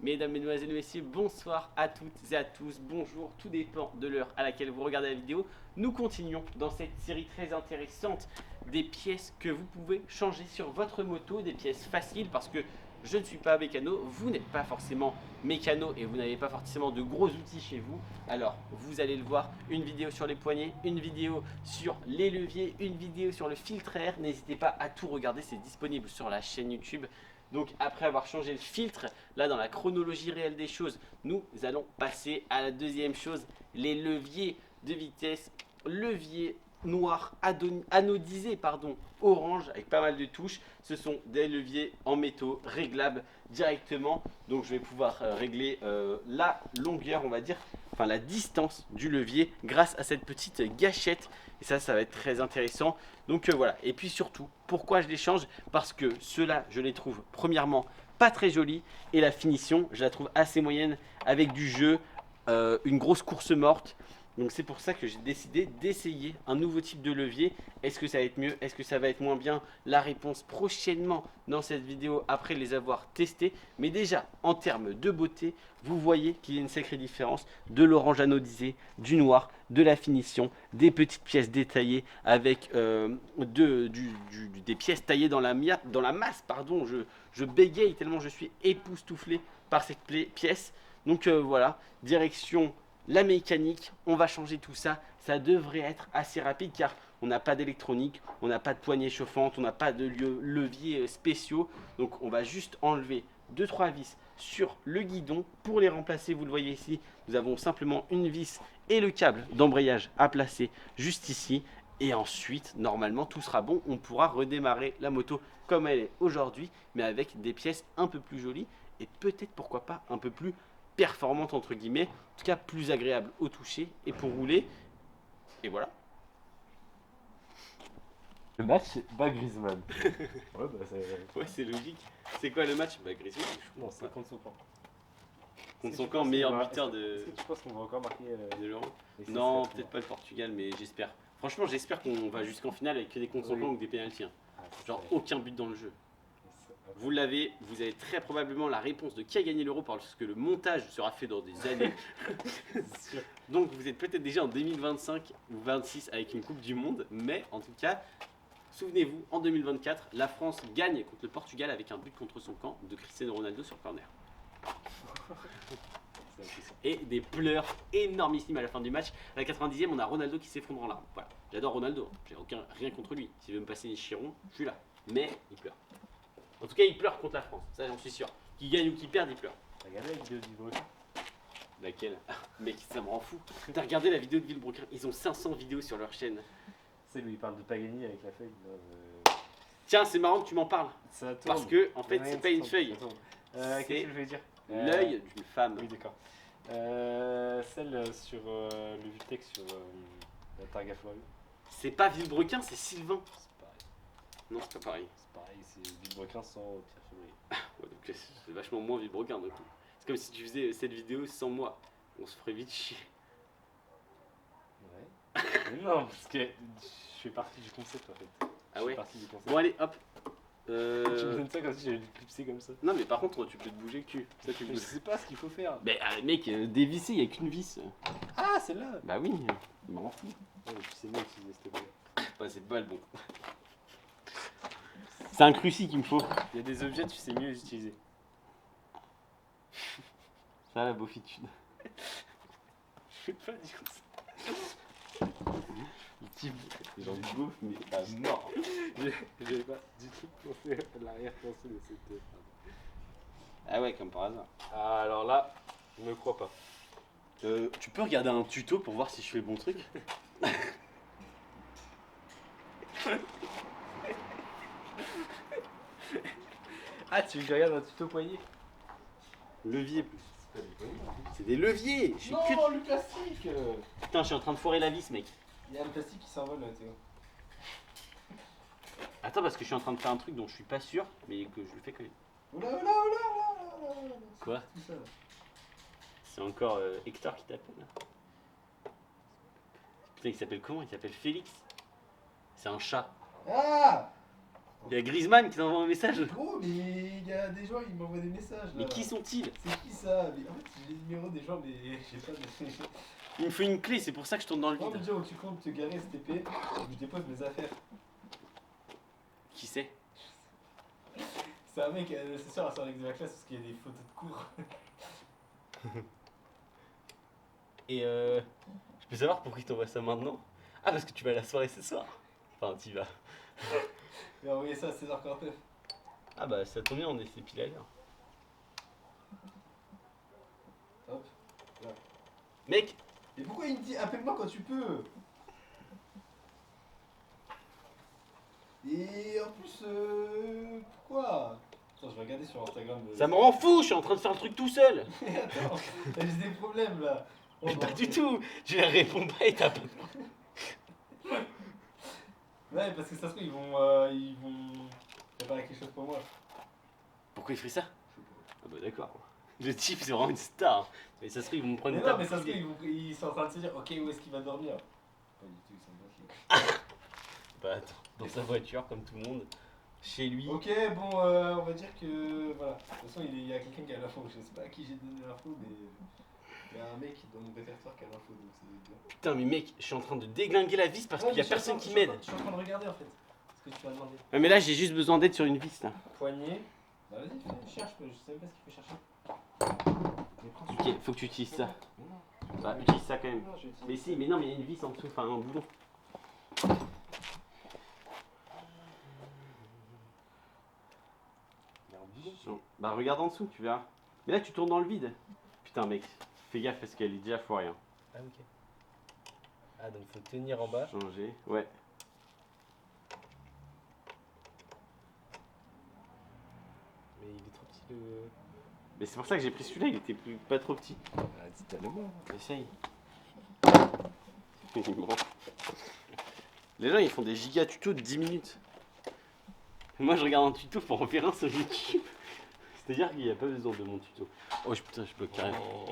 Mesdames, Mesdemoiselles, Messieurs, bonsoir à toutes et à tous, bonjour, tout dépend de l'heure à laquelle vous regardez la vidéo. Nous continuons dans cette série très intéressante des pièces que vous pouvez changer sur votre moto, des pièces faciles parce que je ne suis pas mécano, vous n'êtes pas forcément mécano et vous n'avez pas forcément de gros outils chez vous. Alors vous allez le voir, une vidéo sur les poignets, une vidéo sur les leviers, une vidéo sur le filtre air. N'hésitez pas à tout regarder, c'est disponible sur la chaîne YouTube. Donc après avoir changé le filtre, là dans la chronologie réelle des choses, nous allons passer à la deuxième chose, les leviers de vitesse, levier noir anodisé orange avec pas mal de touches. Ce sont des leviers en métaux réglables directement. Donc je vais pouvoir régler la longueur, on va dire, enfin la distance du levier grâce à cette petite gâchette. Et ça va être très intéressant. Donc voilà. Et puis surtout, pourquoi je les change? Parce que ceux-là, je les trouve premièrement pas très jolis et la finition, je la trouve assez moyenne avec du jeu, une grosse course morte. Donc c'est pour ça que j'ai décidé d'essayer un nouveau type de levier. Est-ce que ça va être mieux? Est-ce que ça va être moins bien? La réponse prochainement dans cette vidéo après les avoir testés. Mais déjà, en termes de beauté, vous voyez qu'il y a une sacrée différence de l'orange anodisé, du noir, de la finition, des petites pièces détaillées avec des pièces taillées dans la masse. Pardon, je bégaye tellement je suis époustouflé par cette pièce. Donc voilà, direction la mécanique, on va changer tout ça. Ça devrait être assez rapide car on n'a pas d'électronique, on n'a pas de poignée chauffante, on n'a pas de leviers spéciaux. Donc on va juste enlever 2-3 vis sur le guidon. Pour les remplacer, vous le voyez ici, nous avons simplement une vis et le câble d'embrayage à placer juste ici. Et ensuite, normalement, tout sera bon. On pourra redémarrer la moto comme elle est aujourd'hui, mais avec des pièces un peu plus jolies et peut-être, pourquoi pas, un peu plus performante entre guillemets, en tout cas plus agréable au toucher et pour rouler. Et voilà. Le match, c'est pas Griezmann. Ouais, bah c'est. Ouais, c'est logique. C'est quoi le match? Bah Griezmann, Non, c'est contre son camp. contre son camp, meilleur buteur Est-ce que tu penses qu'on va encore marquer de l'Euro. et c'est Non, ça, peut-être pas le Portugal, mais j'espère. Franchement, j'espère qu'on va jusqu'en finale avec que des contre son Oui. camp ou des pénaltys. Hein. Ah, c'est Genre ça. aucun but dans le jeu. Vous l'avez, vous avez très probablement la réponse de qui a gagné l'Euro parce que le montage sera fait dans des années. C'est sûr. Donc vous êtes peut-être déjà en 2025 ou 26 avec une Coupe du Monde, mais en tout cas, souvenez-vous, en 2024, la France gagne contre le Portugal avec un but contre son camp de Cristiano Ronaldo sur corner. Et des pleurs énormissimes à la fin du match. À la 90e, on a Ronaldo qui s'effondre en larmes. Voilà, j'adore Ronaldo, j'ai rien contre lui. S'il veut me passer les chirons, je suis là. Mais il pleure. En tout cas, il pleure contre la France, ça j'en suis sûr. Qu'il gagne ou qu'il perde, il pleure. T'as regardé la vidéo du Villebrequin? Laquelle? Mec, ça me rend fou. T'as regardé la vidéo de Villebrequin? Ils ont 500 vidéos sur leur chaîne. C'est lui, il parle de Pagani avec la feuille. Tiens, c'est marrant que tu m'en parles. Ça tourne. Parce que, en fait, Ouais, c'est ça pas une tourne, feuille. ça tourne. C'est Qu'est-ce que je voulais dire l'œil d'une femme. Oui, d'accord. Celle sur le Vitex sur la Targa Florio. C'est pas Villebrequin, c'est Sylvain. C'est pareil. Non, c'est pas pareil. C'est pareil, c'est Villebrequin sans Pierre Février. Ouais, donc c'est vachement moins Villebrequin du coup. C'est comme si tu faisais cette vidéo sans moi. On se ferait vite chier. Ouais. Mais non, parce que je fais partie du concept en fait. Ah Je ouais. fais partie du concept. Bon, allez, hop. Tu me donnes ça comme si j'allais le clipser comme ça. Non, mais par contre, tu peux te bouger le cul. Ça, tu Je bouges. sais pas ce qu'il faut faire. Mais mec, dévisser, il n'y a qu'une vis. Ah, celle-là. Bah oui, je m'en fous. Ouais, tu sais mieux utiliser cette blague. Bah, c'est pas le bon. C'est un cruci qu'il me faut. Il y a des objets, tu sais mieux les utiliser. Ça, la beaufitude. Je sais pas dire ça. Le type, genre du beauf, mais à mort. J'avais pas du tout pensé à l'arrière-pensée de cette phrase. Ah ouais, comme par hasard. Ah, alors là, je me crois pas. Tu peux regarder un tuto pour voir si je fais le bon truc? Ah, tu veux que je regarde un tuto poignet? Levier plus. C'est des leviers. Je suis Non, que... le plastique. Putain, je suis en train de foirer la vis, mec. Il y a le plastique qui s'envole là, Théo. Attends, parce que je suis en train de faire un truc dont je suis pas sûr, mais que je le fais quand même. Oula, oula, oula, oula, oula, oula. Quoi? Tout ça là. C'est encore Hector qui t'appelle là. Putain, il s'appelle comment? Il s'appelle Félix. C'est un chat. Ah! Il y a Griezmann qui t'envoie un message. Gros, mais il y a des gens, ils m'envoient des messages là. Mais qui sont-ils? C'est qui ça? Mais en fait, j'ai les numéros des gens, mais j'ai pas de. Il me faut une clé, c'est pour ça que je tourne dans le Comment me vide. dire où tu comptes te garer cet épée où je dépose mes affaires? Qui c'est? C'est un mec, c'est sûr, c'est un mec de la classe parce qu'il y a des photos de cours. Et je peux savoir pourquoi il t'envoie ça maintenant? Ah, parce que tu vas à la soirée ce soir. Enfin, t'y vas. Il a envoyé ça à 16h49. Ah bah ça tombe bien, on est pile à l'heure. Hop. Mec, Mais pourquoi il me dit appelle-moi quand tu peux? Et en plus, pourquoi? Attends, je vais regarder sur Instagram. ça me rend fou, je suis en train de faire le truc tout seul. Mais attends, j'ai des problèmes là. Oh, Mais non. pas du tout. Je leur réponds pas et t'as pas. Ouais, parce que ça se trouve, ils vont préparer quelque chose pour moi. Pourquoi il ferait ça? Ah bah d'accord. Le type c'est vraiment une star. Mais ça se trouve ils vont me prendre Mais une non, table. mais ça se trouve, ils sont en train de se dire, ok, où est-ce qu'il va dormir? Pas du tout, ils sont pas chiés. Bah attends, dans sa voiture comme tout le monde. Chez lui. Ok, bon, on va dire que. Voilà. De toute façon, il y a quelqu'un qui a l'info. Je sais pas à qui j'ai donné l'info, mais. Il y a un mec dans mon répertoire qui a l'info, donc ça doit être bien. Putain mais mec, je suis en train de déglinguer la vis parce Ouais, qu'il y a mais je suis en personne train- qui je suis en m'aide. train- Je suis en train de regarder en fait. Ce que tu m'as demandé. Ouais, mais là j'ai juste besoin d'aide sur une vis là. Poignée. Bah vas-y, cherche, je sais même pas ce qu'il faut chercher. Mais prends celui-là. Ok, faut que tu utilises ça. Mais non. Bah utilise ça quand même. Non, j'ai utilisé Mais si, mais non, mais il y a une vis en dessous, enfin un boulon. Il y a un bouton. Non. Bah regarde en dessous, tu verras. Mais là tu tournes dans le vide. Putain mec, fais gaffe parce qu'elle est déjà foirée. Hein. Ah, ok. Ah, donc faut tenir en bas. Changer, ouais. Mais il est trop petit le. Mais c'est pour ça que j'ai pris celui-là, il était pas trop petit. Ah, dis-toi le mot. Essaye. Il me rend. Les gens ils font des giga tutos de 10 minutes. Moi je regarde un tuto pour en faire un sur YouTube. C'est-à-dire qu'il n'y a pas besoin de mon tuto. Oh putain, je bloque carrément.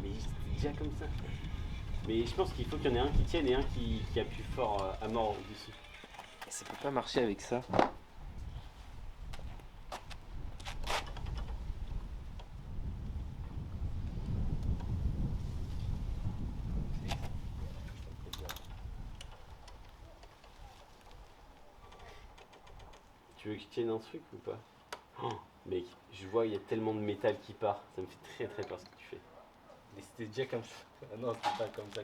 Mais c'est déjà comme ça. Mais je pense qu'il faut qu'il y en ait un qui tienne et un qui appuie fort à mort au-dessus. Ça peut pas marcher avec ça. Tu veux que je tienne un truc ou pas? Oh, mec, je vois il y a tellement de métal qui part. Ça me fait très très peur ce que tu fais. Mais c'était déjà comme ça. Ah non, c'était pas comme ça,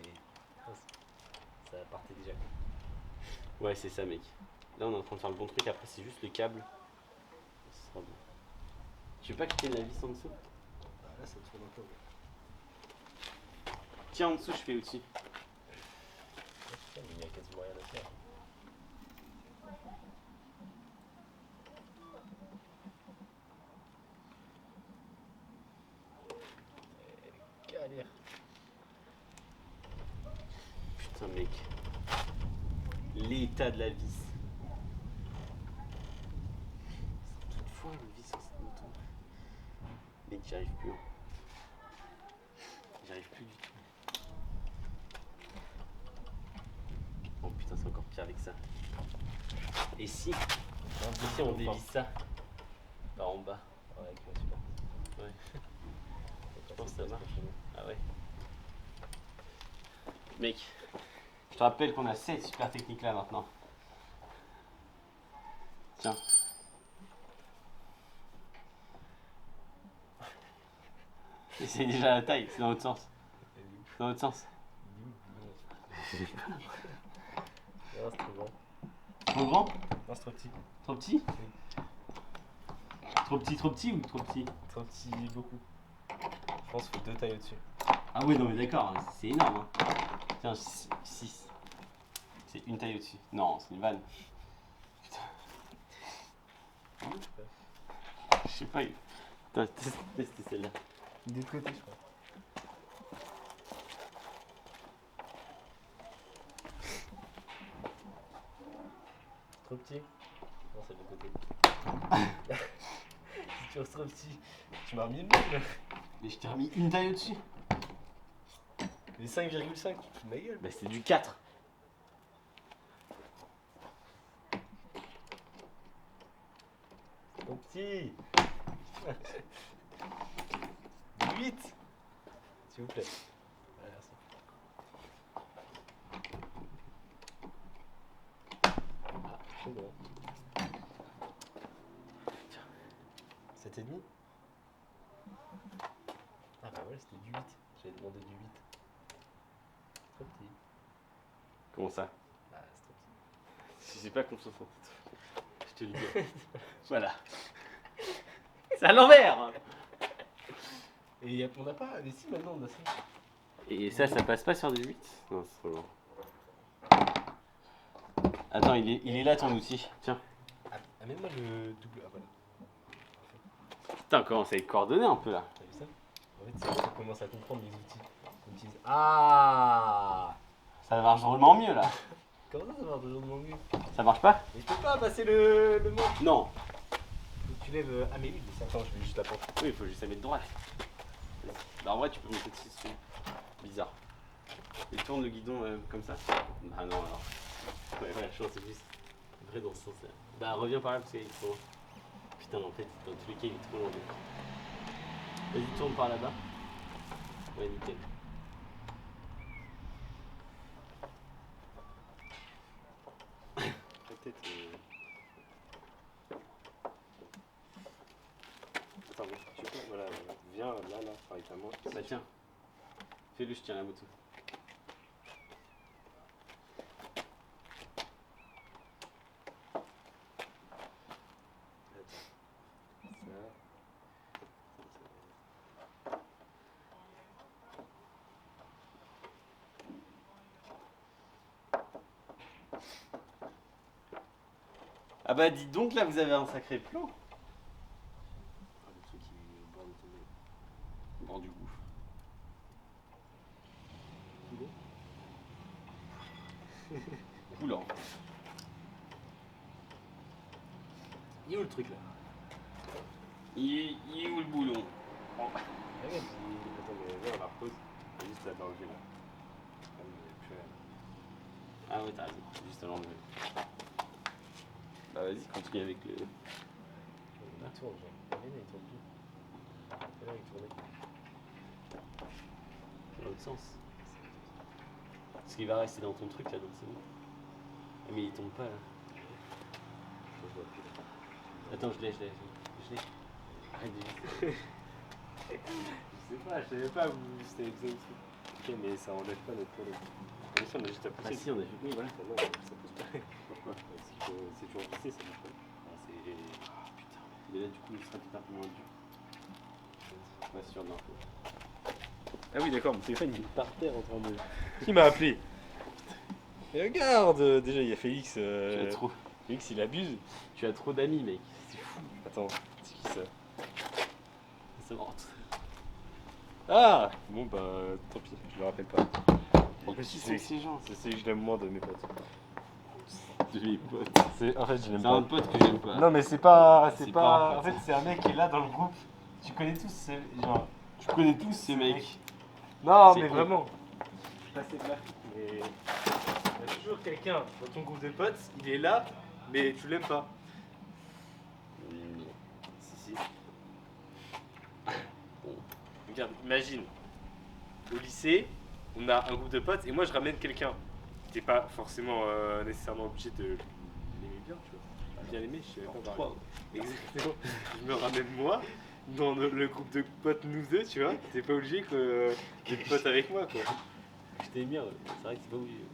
mais. Non, ça partait déjà. Ouais, c'est ça, mec. Là, on est en train de faire le bon truc. Après, c'est juste le câble. Ce sera bon. Tu veux pas que je tienne la vis en dessous? Bah, là, ça tourne un peu. Ouais. Tiens, en dessous, je fais au-dessus. Putain, mais il y a quasiment rien à faire. Galère. Putain, mec. L'état de la vis. C'est toute fois une vis sur cette moto. Mec, j'y arrive plus. Hein. J'y arrive plus du tout. Oh putain, c'est encore pire avec ça. Et si on dévisse ça par en bas? Ouais, avec la super. Ouais. Je pense que ça marche. Ah ouais. Mec, je te rappelle qu'on a cette super technique là maintenant. Tiens. Et c'est déjà la taille, c'est dans l'autre sens. C'est dans l'autre sens. Non, c'est trop grand. Trop grand? Non, c'est trop petit. Trop petit? Trop petit ou trop petit? Trop petit, beaucoup. Je pense qu'il faut 2 tailles au-dessus. Ah oui, non mais d'accord, c'est énorme. Hein. Tiens, 6. C'est une taille au-dessus. Non, c'est une vanne. Putain. Je sais pas. Attends, tester celle-là. Des deux côtés, je crois. Trop petit? Non, c'est de côté. Si tu restes trop petit, tu m'as remis une boule. Mais je t'ai remis une taille au-dessus. Mais 5,5, tu te fous de ma gueule. Bah c'est du 4. Trop petit. 8. S'il vous plaît. Voilà, merci. Ah, c'est bon. 7,5. Ah bah ouais, c'était du 8. J'avais demandé du 8. Trop petit. Comment ça? Ah, c'est trop petit. Si j'ai pas confiance en toi. Je te le dis. Voilà. C'est à l'envers. Et on n'a pas. Mais si, maintenant on a ça. Et ça passe pas sur des 8? Non, c'est trop loin. Attends, il est là ton outil. Tiens. Amène-moi le double. Ah voilà. Putain, commence à être coordonné un peu là. T'as vu ça? En fait, c'est là qu'on commence à comprendre les outils qu'on utilise. Ah! Ça marche drôlement mieux là. Comment ça marche toujours de mon mieux? Ça marche pas? Mais je peux pas passer le manche. Non. Faut que tu lèves. Ah, mais oui, mais ça, attends, je vais juste la porte. Oui, il faut juste la mettre droite. Bah en vrai, tu peux monter dessus. Bizarre. Et tourne le guidon comme ça. Ah non, alors. Ouais, je pense que c'est juste vrai dans ce sens-là. Bah reviens par là parce qu'il est trop loin. Putain, en fait, dans tous les cas, il est trop loin. Vas-y, tourne par là-bas. Ouais, nickel. Peut-être. Attends, mais tu peux. Voilà, viens là, avec ta main. Bah tiens. Fais-le, je tiens la moto. Ah bah dis donc, là vous avez un sacré plan. Ah, le truc qui est au bord de ton nez. Au bord du gouffre. Coulant. Il est où le truc là? Il est où le boulon? Regarde, attends, mais viens, on la repose. Il y a juste à l'enlever là. Ah, mais plus rien. Ah ouais, t'as raison, juste à l'enlever. Bah vas-y, continue avec le... Il tourne, genre. Regarde, il tourne tout. Fais-le, il tourne. Dans l'autre sens. Parce qu'il va rester dans ton truc là, donc c'est bon. Ah mais il tombe pas là. Je vois plus là. Attends, je l'ai. Arrête de Je sais pas, je savais pas où c'était le truc. Ok, mais ça enlève pas notre tourne. Bien sûr, on a juste à Ah pousser. si, on a fait... Oui, voilà. Ah non, ça pousse pas. Pourquoi? C'est toujours glissé, ça marche pas. Ah, c'est. Ah putain. Mais là du coup, il sera peut-être un peu moins dur. Pas sûr de l'info. Ah oui, d'accord, mon téléphone il est par terre en train de. Qui m'a appelé? Et regarde, déjà il y a Félix. Tu as trop... Félix il abuse. Tu as trop d'amis, mec. C'est fou. Attends, c'est qui ça? Ça rentre. Ah! Bon bah tant pis, je le rappelle pas. En Mais plus, qui c'est sont ces gens? c'est celui que je l'aime moins de mes potes. De mes potes. En fait, je l'aime C'est pas. un pote que j'aime pas. Non, mais c'est pas. C'est C'est pas pas. un En pote. fait, c'est un mec qui est là dans le groupe. Tu connais tous ces. Genre. Je connais tous ces mecs. Non, C'est mais con. vraiment. Ça, c'est de la flic, mais. Il y a toujours quelqu'un dans ton groupe de potes, il est là, mais tu l'aimes pas. Si, si. Bon. Regarde, imagine. Au lycée, on a un groupe de potes et moi je ramène quelqu'un. T'es pas forcément nécessairement obligé de l'aimer bien, tu vois. Bien l'aimer, je sais pas parler. Trois. Exactement. Je me ramène moi dans le groupe de potes nous deux, tu vois. T'es pas obligé d'être pote avec moi, quoi. Je t'aime bien, ouais. C'est vrai que c'est pas obligé.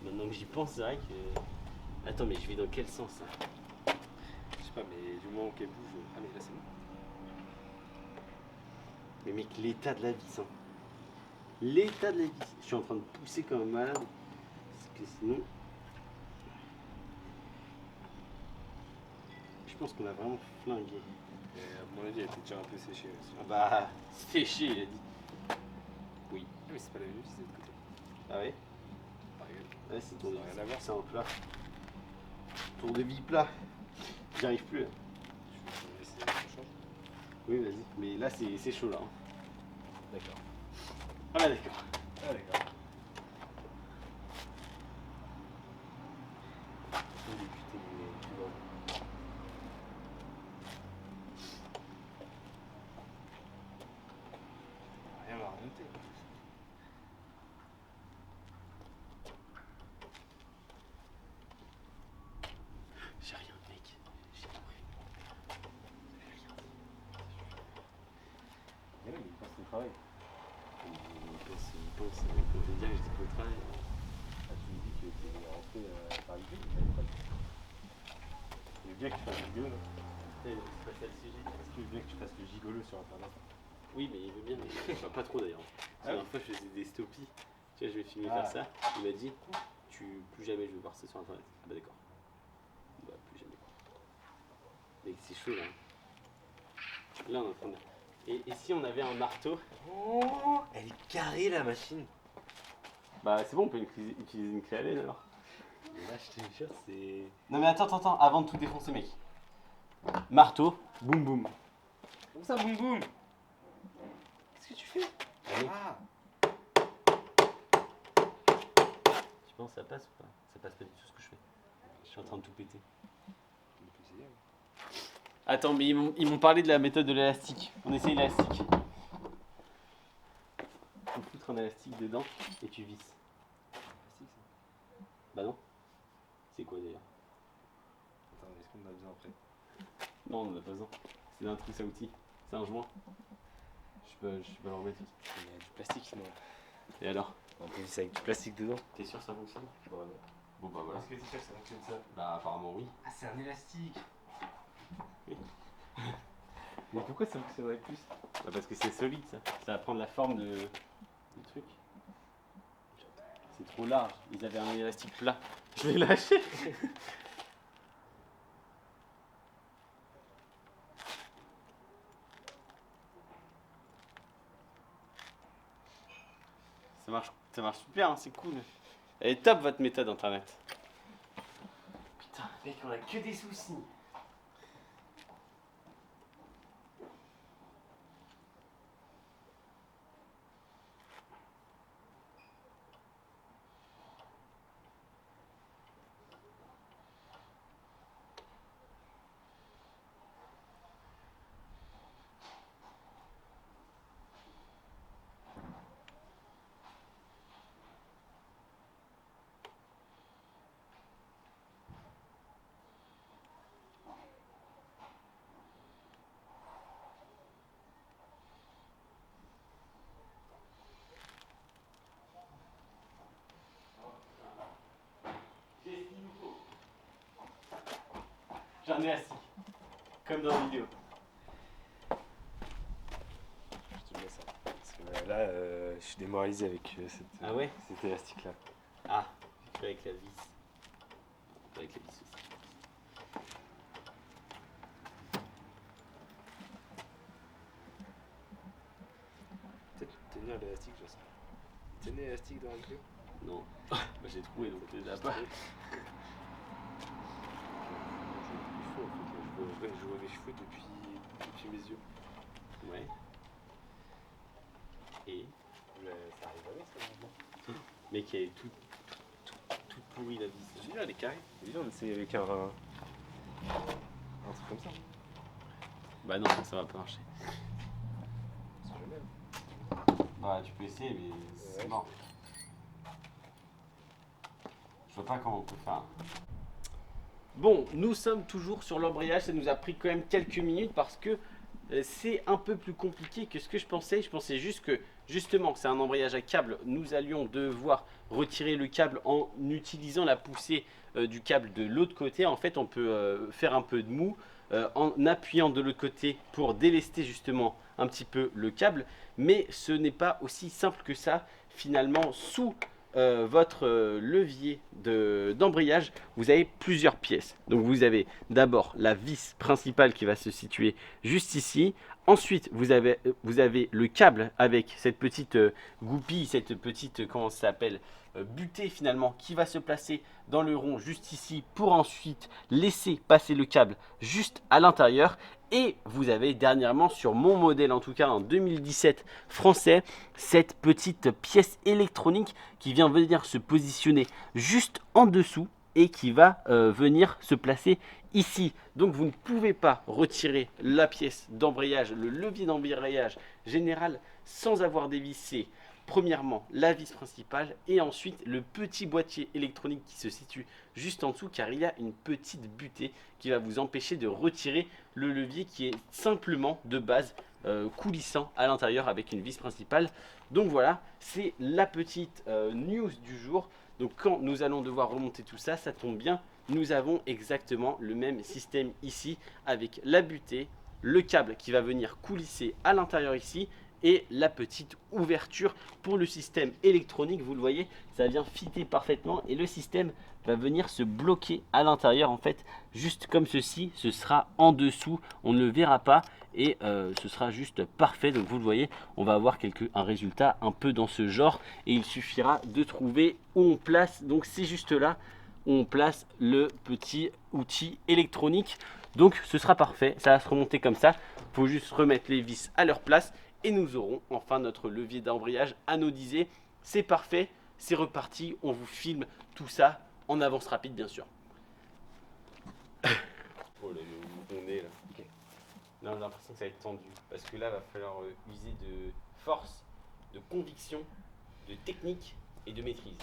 Maintenant que j'y pense, c'est vrai que... Attends, mais je vais dans quel sens là? Je sais pas, mais du moment qu'elle bouge. Ah, mais là c'est bon. Mais mec, l'état de la vis, hein. L'état de la vis. Je suis en train de pousser comme un malade. Parce que sinon... Je pense qu'on a vraiment flingué. Et à mon avis, elle était déjà un peu séchée aussi. Ah bah... Séché, il a dit. Oui. Ah, mais c'est pas la même, c'est de l'autre côté. Ah ouais? Par exemple. Ouais, c'est ton Ça n'a rien à voir. c'est un plat. Tour de vie plat. J'y arrive plus là. Je vais essayer de changer. Oui, vas-y. Mais là, c'est chaud là. hein. D'accord. Ah bah d'accord. Ah, d'accord. travail. Il pense, quand je vais dire que j'étais pas au travail. Ah, tu me dis que tu es rentré par l'idée, mais pas le travail. Tu veux bien que tu fasses le gigolo, là? C'est pas ça le sujet. Est-ce que tu veux bien que tu fasses le gigolo sur internet? Oui, mais il veut bien, mais enfin, pas trop d'ailleurs. Ah Une fois, je faisais des stopies. Tu vois, je vais filmer Ah. faire ça. Il m'a dit, plus jamais je veux voir ça sur internet. Ah bah d'accord. Bah, plus jamais. Mais c'est chaud là. Là, on est en train de. Et si on avait un marteau? Oh, elle est carrée la machine. Bah, c'est bon, on peut utiliser une clé à laine alors. Mais là, je te jure, c'est. Non, mais attends, avant de tout défoncer, mec. Marteau, boum boum. Comme ça, boum boum. Qu'est-ce que tu fais? Allez. Ah. Tu penses que ça passe ou pas? Ça passe pas du tout ce que je fais. Je suis en train de tout péter. Attends, mais ils m'ont parlé de la méthode de l'élastique. On essaye l'élastique. Faut foutre un élastique dedans et tu visses. Bah non. C'est quoi d'ailleurs? Attends, est-ce qu'on en a besoin après? Non, on en a pas besoin. C'est un truc à outils. C'est un joint. Je peux le remettre aussi. Il y a du plastique, non? Et alors? On peut ça avec du plastique dedans. T'es sûr que ça fonctionne? Voilà. Bon bah voilà. Est-ce que t'es sûr que ça fonctionne ça? Bah apparemment oui. Ah, c'est un élastique. Mais pourquoi ça fonctionnerait plus? Bah parce que c'est solide ça. Ça va prendre la forme du truc. C'est trop large. Ils avaient un élastique plat. Je vais lâcher. Ça marche super, hein, c'est cool. Elle est top votre méthode internet. Putain, mec, on a que des soucis. J'ai un élastique. Comme dans la vidéo. Je te mets ça. Parce que là, je suis démoralisé avec Ah ouais? cet élastique-là. Ah, avec la vis. Avec la vis aussi. Peut-être tenir l'élastique, je sais. Tenez l'élastique dans la clé. Non. Bah, j'ai trouvé donc je l'ai pas. Je vois mes cheveux depuis mes yeux. Ouais. Et Ça arrive jamais ça maintenant. mec, elle est tout pourri la vis. Je dis là, elle est carrée. Évidemment, c'est avec un truc comme ça. Bah non, ça va pas marcher. C'est jamais. Bah tu peux essayer mais c'est Ouais. mort. Je vois pas comment on peut faire. Bon, nous sommes toujours sur l'embrayage, ça nous a pris quand même quelques minutes parce que c'est un peu plus compliqué que ce que je pensais. Je pensais juste que, justement, c'est un embrayage à câble. Nous allions devoir retirer le câble en utilisant la poussée du câble de l'autre côté. En fait, on peut faire un peu de mou en appuyant de l'autre côté pour délester justement un petit peu le câble. Mais ce n'est pas aussi simple que ça. Finalement, sous votre levier d'embrayage, vous avez plusieurs pièces. Donc vous avez d'abord la vis principale qui va se situer juste ici. Ensuite, vous avez le câble avec cette petite goupille, cette petite, comment ça s'appelle, butée finalement, qui va se placer dans le rond juste ici pour ensuite laisser passer le câble juste à l'intérieur. Et vous avez dernièrement, sur mon modèle en tout cas en 2017 français, cette petite pièce électronique qui vient venir se positionner juste en dessous et qui va venir se placer ici. Donc vous ne pouvez pas retirer la pièce d'embrayage, le levier d'embrayage général sans avoir dévissé premièrement la vis principale et ensuite le petit boîtier électronique qui se situe juste en dessous, car il y a une petite butée qui va vous empêcher de retirer le levier qui est simplement de base coulissant à l'intérieur avec une vis principale. Donc voilà, c'est la petite news du jour. Donc quand nous allons devoir remonter tout ça, ça tombe bien, nous avons exactement le même système ici avec la butée, le câble qui va venir coulisser à l'intérieur ici et la petite ouverture pour le système électronique. Vous le voyez, ça vient fitter parfaitement et le système va venir se bloquer à l'intérieur en fait, juste comme ceci. Ce sera en dessous, on ne le verra pas et ce sera juste parfait. Donc vous le voyez, on va avoir un résultat un peu dans ce genre et il suffira de trouver où on place. Donc c'est juste là où on place le petit outil électronique. Donc ce sera parfait, ça va se remonter comme ça. Il faut juste remettre les vis à leur place et nous aurons enfin notre levier d'embrayage anodisé. C'est parfait, c'est reparti, on vous filme tout ça en avance rapide bien sûr. Oh là, on est là. Okay. Non, j'ai l'impression que ça va être tendu parce que là, il va falloir user de force, de conviction, de technique et de maîtrise.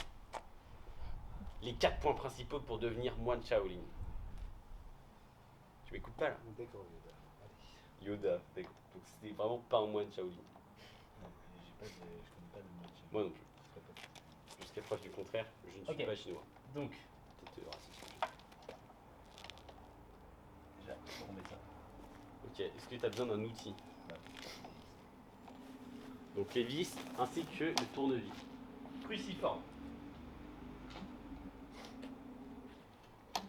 Les 4 points principaux pour devenir moine Shaolin. Tu m'écoutes pas là? D'accord, Yoda. Yoda, d'accord. Donc c'était vraiment pas un moine Shaolin. Je connais pas de match. Moi non plus. Jusqu'à preuve du contraire, je ne suis pas chinois. Donc, peut-être raciste. Déjà, faut remettre ça. Ok, est-ce que tu as besoin d'un outil? Donc les vis ainsi que le tournevis. Cruciforme.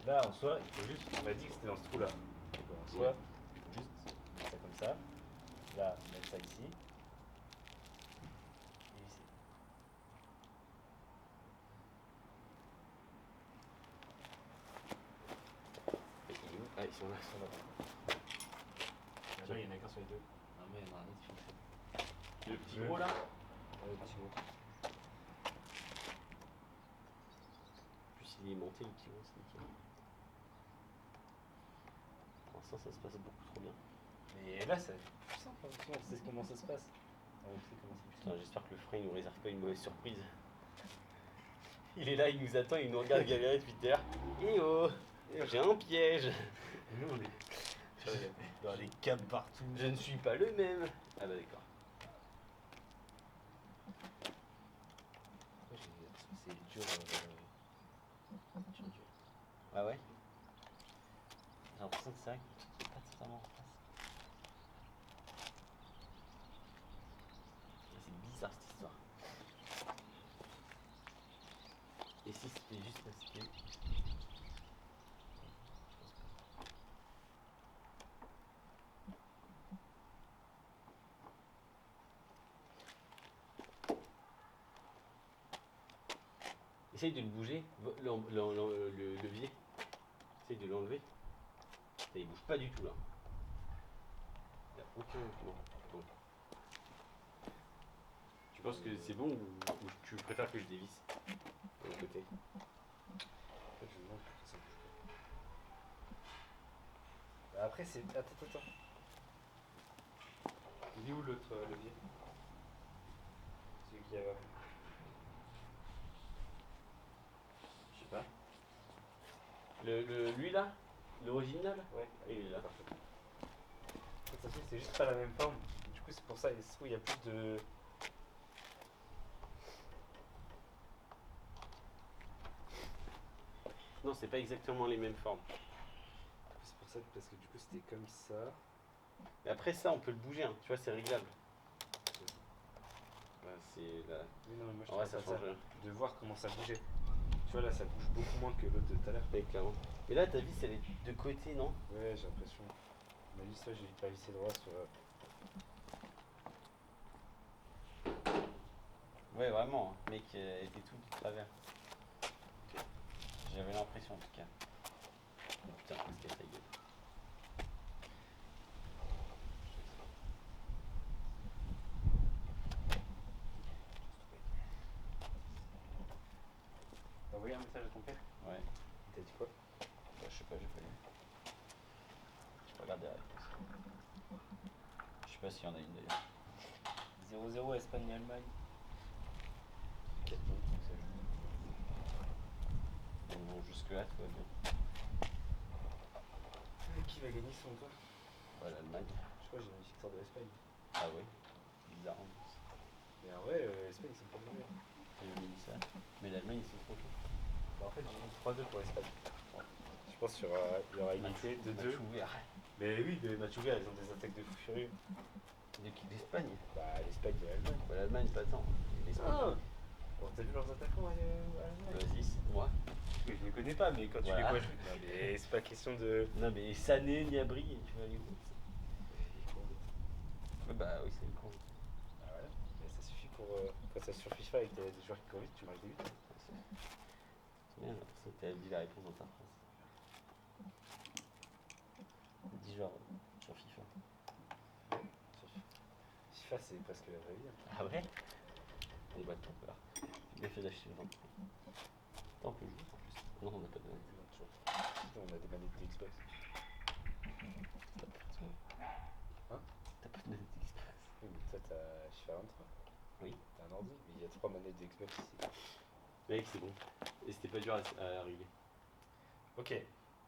Là, en soi, il faut juste. On m'a dit que c'était dans ce trou-là. En soi, il faut juste mettre ça comme ça. Là, mettre ça ici. Et ici. Ah, ils sont là. Déjà, il y en a qu'un sur les deux. Ah mais il y en a un autre qui fait. Le petit gros là? Ouais, le petit gros. En plus il est monté le petit gros, c'est nickel. Pour l'instant ça se passe beaucoup trop bien. Mais là, c'est plus simple. On sait comment ça se passe. On sait comment c'est plus Putain, j'espère que le frein il nous réserve pas une mauvaise surprise. Il est là, il nous attend, il nous regarde galérer depuis tout à l'heure. Eh oh, j'ai un piège. Nous, on est dans les câbles partout. Je ne suis pas le même. Ah bah d'accord. C'est dur. Ah ouais. J'ai l'impression que c'est vrai que pas totalement en face. C'est bizarre cette histoire. Et si c'était juste parce que... Essaye de le bouger, le levier. Essaye de l'enlever. Il bouge pas du tout là. Il n'y a aucun mouvement. Bon. Tu penses que c'est bon ou tu préfères que je dévisse de l'autre côté? En fait, je me demande pourquoi ça bouge pas. Bah après, c'est. Attends. Il est où l'autre levier? Celui qui a. Je sais pas. Lui là? L'original? Ouais, Il est là. parfait. Ça se fait, c'est juste pas la même forme. Du coup, c'est pour ça, il y a plus de. Non, c'est pas exactement les mêmes formes. C'est pour ça, parce que du coup, c'était comme ça. Mais après ça, on peut le bouger, hein. Tu vois, c'est réglable. Bah, c'est là. Oui, non, mais moi, je En vrai, trouve ça pas change rien. de voir comment ça bougeait. Tu vois, là, ça bouge beaucoup moins que l'autre de tout à l'heure. Ouais, clairement. Et là, ta vis, elle est de côté, non? Ouais, j'ai l'impression. Ma vis, là, j'ai pas vissé droit sur. Ouais, vraiment. Le mec était tout de travers. J'avais l'impression en tout cas. Oh, putain, je me casse la gueule. T'as envoyé un message à ton père? Ouais. Il t'a dit quoi? Bah, je sais pas, j'ai pas lu. J'ai pas regardé la réponse. Je sais pas s'il y en a une d'ailleurs. 0-0 Espagne-Allemagne. 4 minutes, donc ça joue. Bon, jusque là, tout va bien. Qui va gagner selon toi? Ouais, l'Allemagne. Je crois que j'ai une victoire de l'Espagne. Ah ouais, bizarre. Mais en vrai, l'Espagne, ils sont pas mauvais. J'ai mis ça. Mais l'Allemagne, ils sont trop chauds. Bah, en fait, j'ai mis 3-2 pour l'Espagne. Je pense qu'il y aura égalité, 2-2. Match ouvert. Mais oui, des matchs ouverts, ils ont des attaques de fou furieux. De qui d'Espagne? Bah, l'Espagne et l'Allemagne. Bah, l'Allemagne, pas tant. L'Espagne. Ah bon, t'as vu leurs attaquants à l'Allemagne? Vas-y, c'est moi. Oui, je les connais pas, mais quand tu Voilà. les vois, je me dis, non, mais c'est pas question de. Non, mais Sané, Niabri, tu vas aller où? Bah oui, c'est le con. Ah voilà. Mais ça suffit pour. Quand t'as sur FIFA avec des joueurs qui courent vite, tu marques des buts. C'est bien, l'impression que t'as dit la réponse dans ta phrase. 10 joueurs sur FIFA. FIFA, c'est presque la vraie vie. Hein. Ah ouais? On va tout faire. J'ai bien fait d'acheter le 23. Attends, on peut jouer en plus. Non, on n'a pas de manette. Non, toujours. On a des manettes de Xbox. Hein? T'as pas de manette Xbox? Oui, mais toi, t'as FIFA 23. Oui. T'as un ordi, mais il y a 3 manettes de Xbox ici. Mec, c'est bon. Et c'était pas dur à régler. Ok.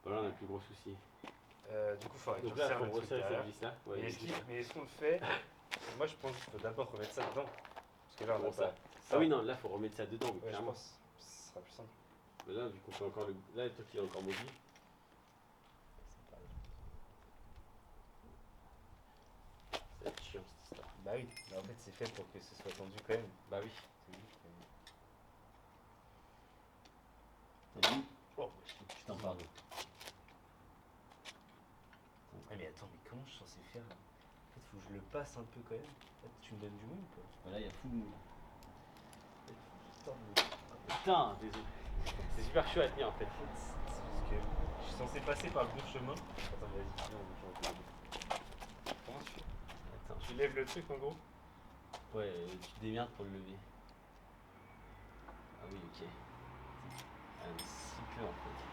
Voilà, on a le plus gros souci. Du coup, il faudrait que Donc tu là, resserres faut le truc resserrer derrière. cette vis là. Ouais, Mais est-ce qu'on le fait? Moi, je pense qu'il faut d'abord remettre ça dedans. Parce que là, on Comment a ça? pas. Ah oui, non, là, faut remettre ça dedans, Ouais, je clairement. pense. Ce sera plus simple. Mais là, vu qu'on fait encore le. Là, toi qui est encore mobile. Ça va être chiant cette histoire. Bah oui, mais en fait, c'est fait pour que ce soit tendu quand même. Bah oui. C'est juste que- T'as vu? Oh, je t'en parle. Ah, mais attends, mais comment je suis censé faire là? En fait, faut que je le passe un peu quand même. En fait, tu me donnes du monde ou pas? Voilà, il y a full moule. Putain, désolé. C'est super chaud à tenir en fait. C'est parce que je suis censé passer par le bon chemin. Attends, vas-y, sinon j'en peux. Comment tu fais? Attends, Tu lèves le truc en gros? ouais, tu te démerdes pour le lever. Ah oui, ok. Un si peu en fait.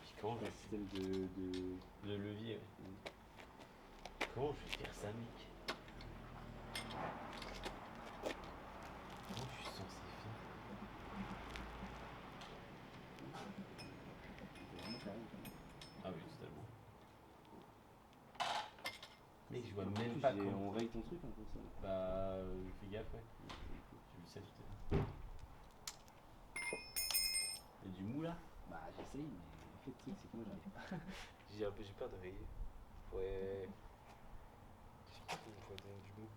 Puis comment je Le vais système de. le levier, ouais. Comment je vais faire ça, mec? Comment je suis censé faire? Ah oui, totalement. Mec, je vois même pas comment. On raye ton truc un peu ça. Bah, fais gaffe, ouais. Je le sais tout à l'heure. Il y a du mou là? Bah j'essaye, mais en fait le truc c'est que moi j'arrive pas. J'ai peur de rayer. Ouais. Je sais pas si on pourrait donner du mou.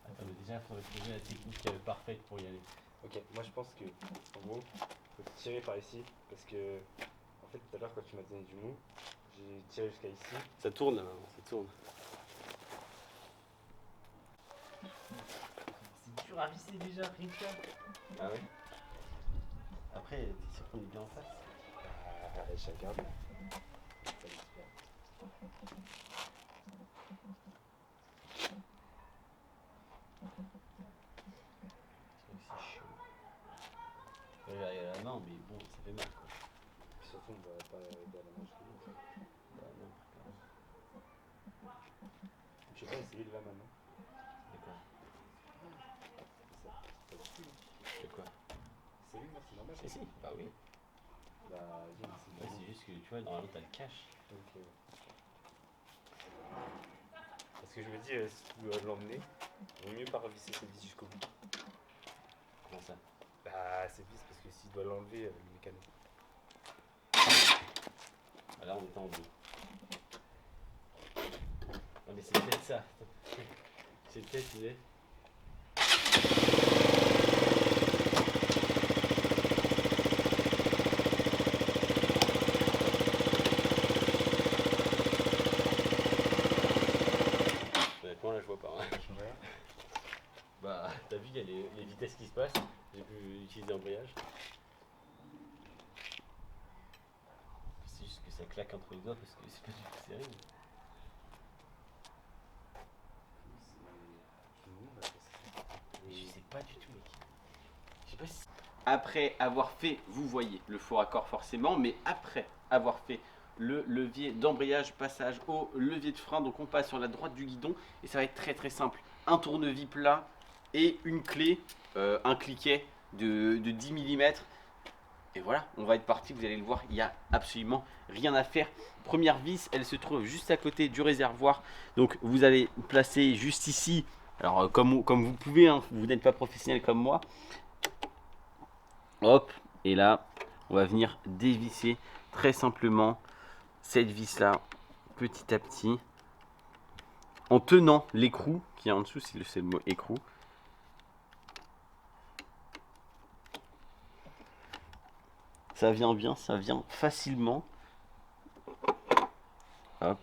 Attends, mais déjà, il faudrait trouver la technique parfaite pour y aller. Ok, moi je pense que en gros, faut tirer par ici parce que en fait tout à l'heure quand tu m'as donné du mou, j'ai tiré jusqu'à ici. Ça tourne là, ça tourne. C'est dur à visser déjà, rien que ça. Ah ouais? Après, t'es sûr qu'on est bien en face? Ah, j'ai regardé. C'est vrai que c'est chaud. Je peux aller à la main, mais bon, ça fait mal quoi. Puis surtout on va pas aider à la manche. Bah non, clairement. Je sais pas essayer de là maintenant. D'accord. Ça, pas du tout. C'est quoi? C'est lui, moi c'est normal. Si, si, bah oui. Bah viens, c'est Ouais, c'est juste que tu vois, normalement t'as le cache. Ok. Parce que je me dis, si tu dois l'emmener, il vaut mieux pas revisser cette vis jusqu'au bout. Comment ça? Bah, cette vis, parce que s'il doit l'enlever, le mécano. Bah là, on était en deux. Non, mais c'est peut-être ça. C'est peut-être, tu sais. Honnêtement, là, je vois pas. Hein. Ouais. Bah, t'as vu, il y a les vitesses qui se passent. J'ai pu utiliser l'embrayage. C'est juste que ça claque entre les doigts parce que c'est pas du tout serré. Mais je sais pas du tout, mec. Je sais pas si. Après avoir fait, vous voyez, le faux raccord forcément, mais après avoir fait le levier d'embrayage, passage au levier de frein, donc on passe sur la droite du guidon et ça va être très très simple. Un tournevis plat et une clé, un cliquet de 10 mm. Et voilà, on va être parti, vous allez le voir, il n'y a absolument rien à faire. Première vis, elle se trouve juste à côté du réservoir. Donc vous allez placer juste ici. Alors comme vous pouvez, hein, vous n'êtes pas professionnel comme moi. Hop, et là, on va venir dévisser très simplement cette vis là, petit à petit. En tenant l'écrou qui est en dessous, c'est le mot écrou. Ça vient bien, ça vient facilement. Hop.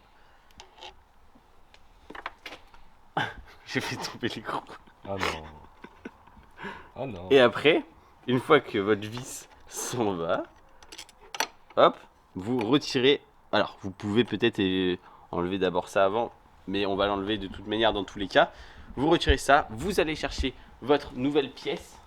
J'ai fait tomber l'écrou. Ah non. Ah non. Et après, une fois que votre vis s'en va, hop, vous retirez. Alors, vous pouvez peut-être enlever d'abord ça avant, mais on va l'enlever de toute manière dans tous les cas. Vous retirez ça, vous allez chercher votre nouvelle pièce.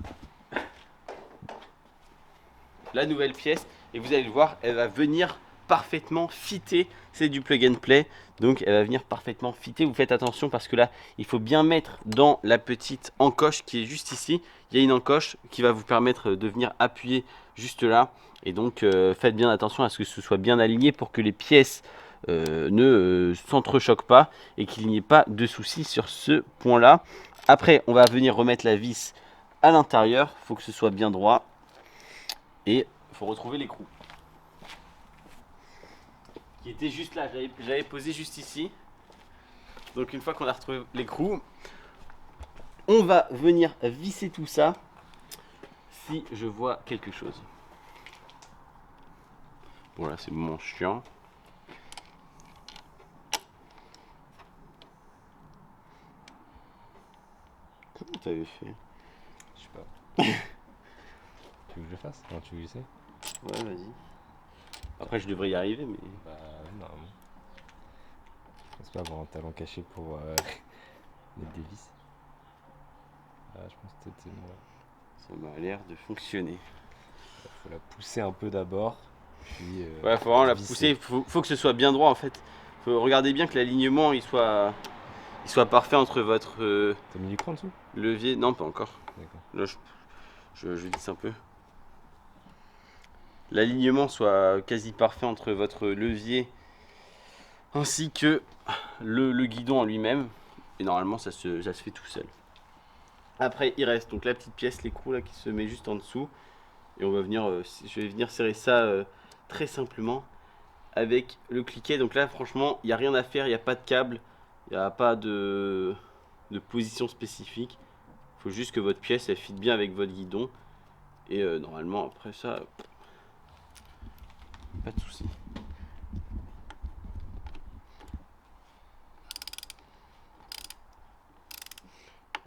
La nouvelle pièce, et vous allez le voir, elle va venir parfaitement fitter. C'est du plug and play, donc elle va venir parfaitement fitter. Vous faites attention parce que là, il faut bien mettre dans la petite encoche qui est juste ici. Il y a une encoche qui va vous permettre de venir appuyer juste là. Et donc, faites bien attention à ce que ce soit bien aligné pour que les pièces ne s'entrechoquent pas et qu'il n'y ait pas de soucis sur ce point-là. Après, on va venir remettre la vis à l'intérieur. Il faut que ce soit bien droit. Et il faut retrouver l'écrou qui était juste là, j'avais posé juste ici. Donc une fois qu'on a retrouvé l'écrou, on va venir visser tout ça. Si je vois quelque chose. Bon là c'est le moment chiant. Comment t'avais fait? Je sais pas. Tu veux que je le fasse? Non, tu veux glisser? Ouais, vas-y. Après, je devrais y arriver, mais. Bah, non. Je pense pas avoir un talent caché pour mettre des vis. Ah, je pense que peut-être c'est moi. Ça m'a l'air de fonctionner. Faut la pousser un peu d'abord. Puis. Ouais, faut vraiment la visser. pousser. Faut que ce soit bien droit en fait. Faut regarder bien que l'alignement il soit parfait entre votre T'as mis l'écran en dessous? levier. Non, pas encore. D'accord. Là, je visse un peu. L'alignement soit quasi parfait entre votre levier ainsi que le guidon en lui-même. Et normalement, ça se fait tout seul. Après, il reste donc la petite pièce, l'écrou là qui se met juste en dessous. Et on va venir, je vais venir serrer ça très simplement avec le cliquet. Donc là, franchement, il n'y a rien à faire, il n'y a pas de câble, il n'y a pas de position spécifique. Il faut juste que votre pièce elle fit bien avec votre guidon. Et normalement, après ça, pas de souci.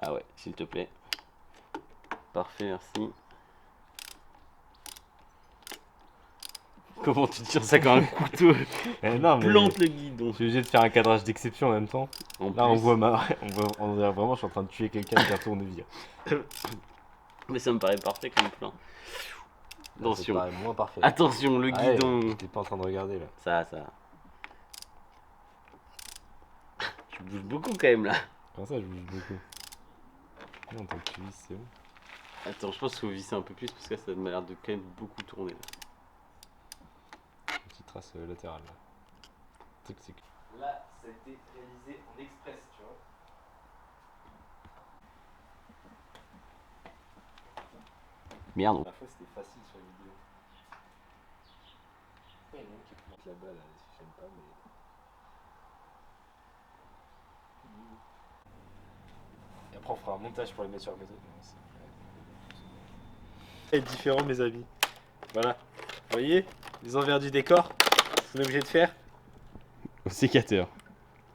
Ah ouais, s'il te plaît. Parfait, merci. Comment tu tires ça comme un couteau? Non, mais Plante le guidon. je suis obligé de faire un cadrage d'exception en même temps. En Là, on plus. voit on dirait vraiment, je suis en train de tuer quelqu'un avec un tournevis. Mais ça me paraît parfait comme plan. Attention. C'est moins parfait. Attention, le Ah ouais, guidon. t'es pas en train de regarder là. Ça. Tu bouges beaucoup quand même là. Comment ça, je bouge beaucoup? Non, tant que tu vis, c'est bon. Attends, je pense qu'il faut visser un peu plus parce que ça m'a l'air de quand même beaucoup tourner là. Une petite trace latérale là. Le truc, c'est que. Là, ça a été réalisé en express, tu vois. Merde. La fois c'était facile sur les vidéos. Il y en a un qui plante là-bas, là, j'aime pas, mais. Et après, on fera un montage pour les mettre sur la méthode. C'est différent, mes amis. Voilà. Vous voyez les envers du décor, ce qu'on est obligé de faire. Au sécateur.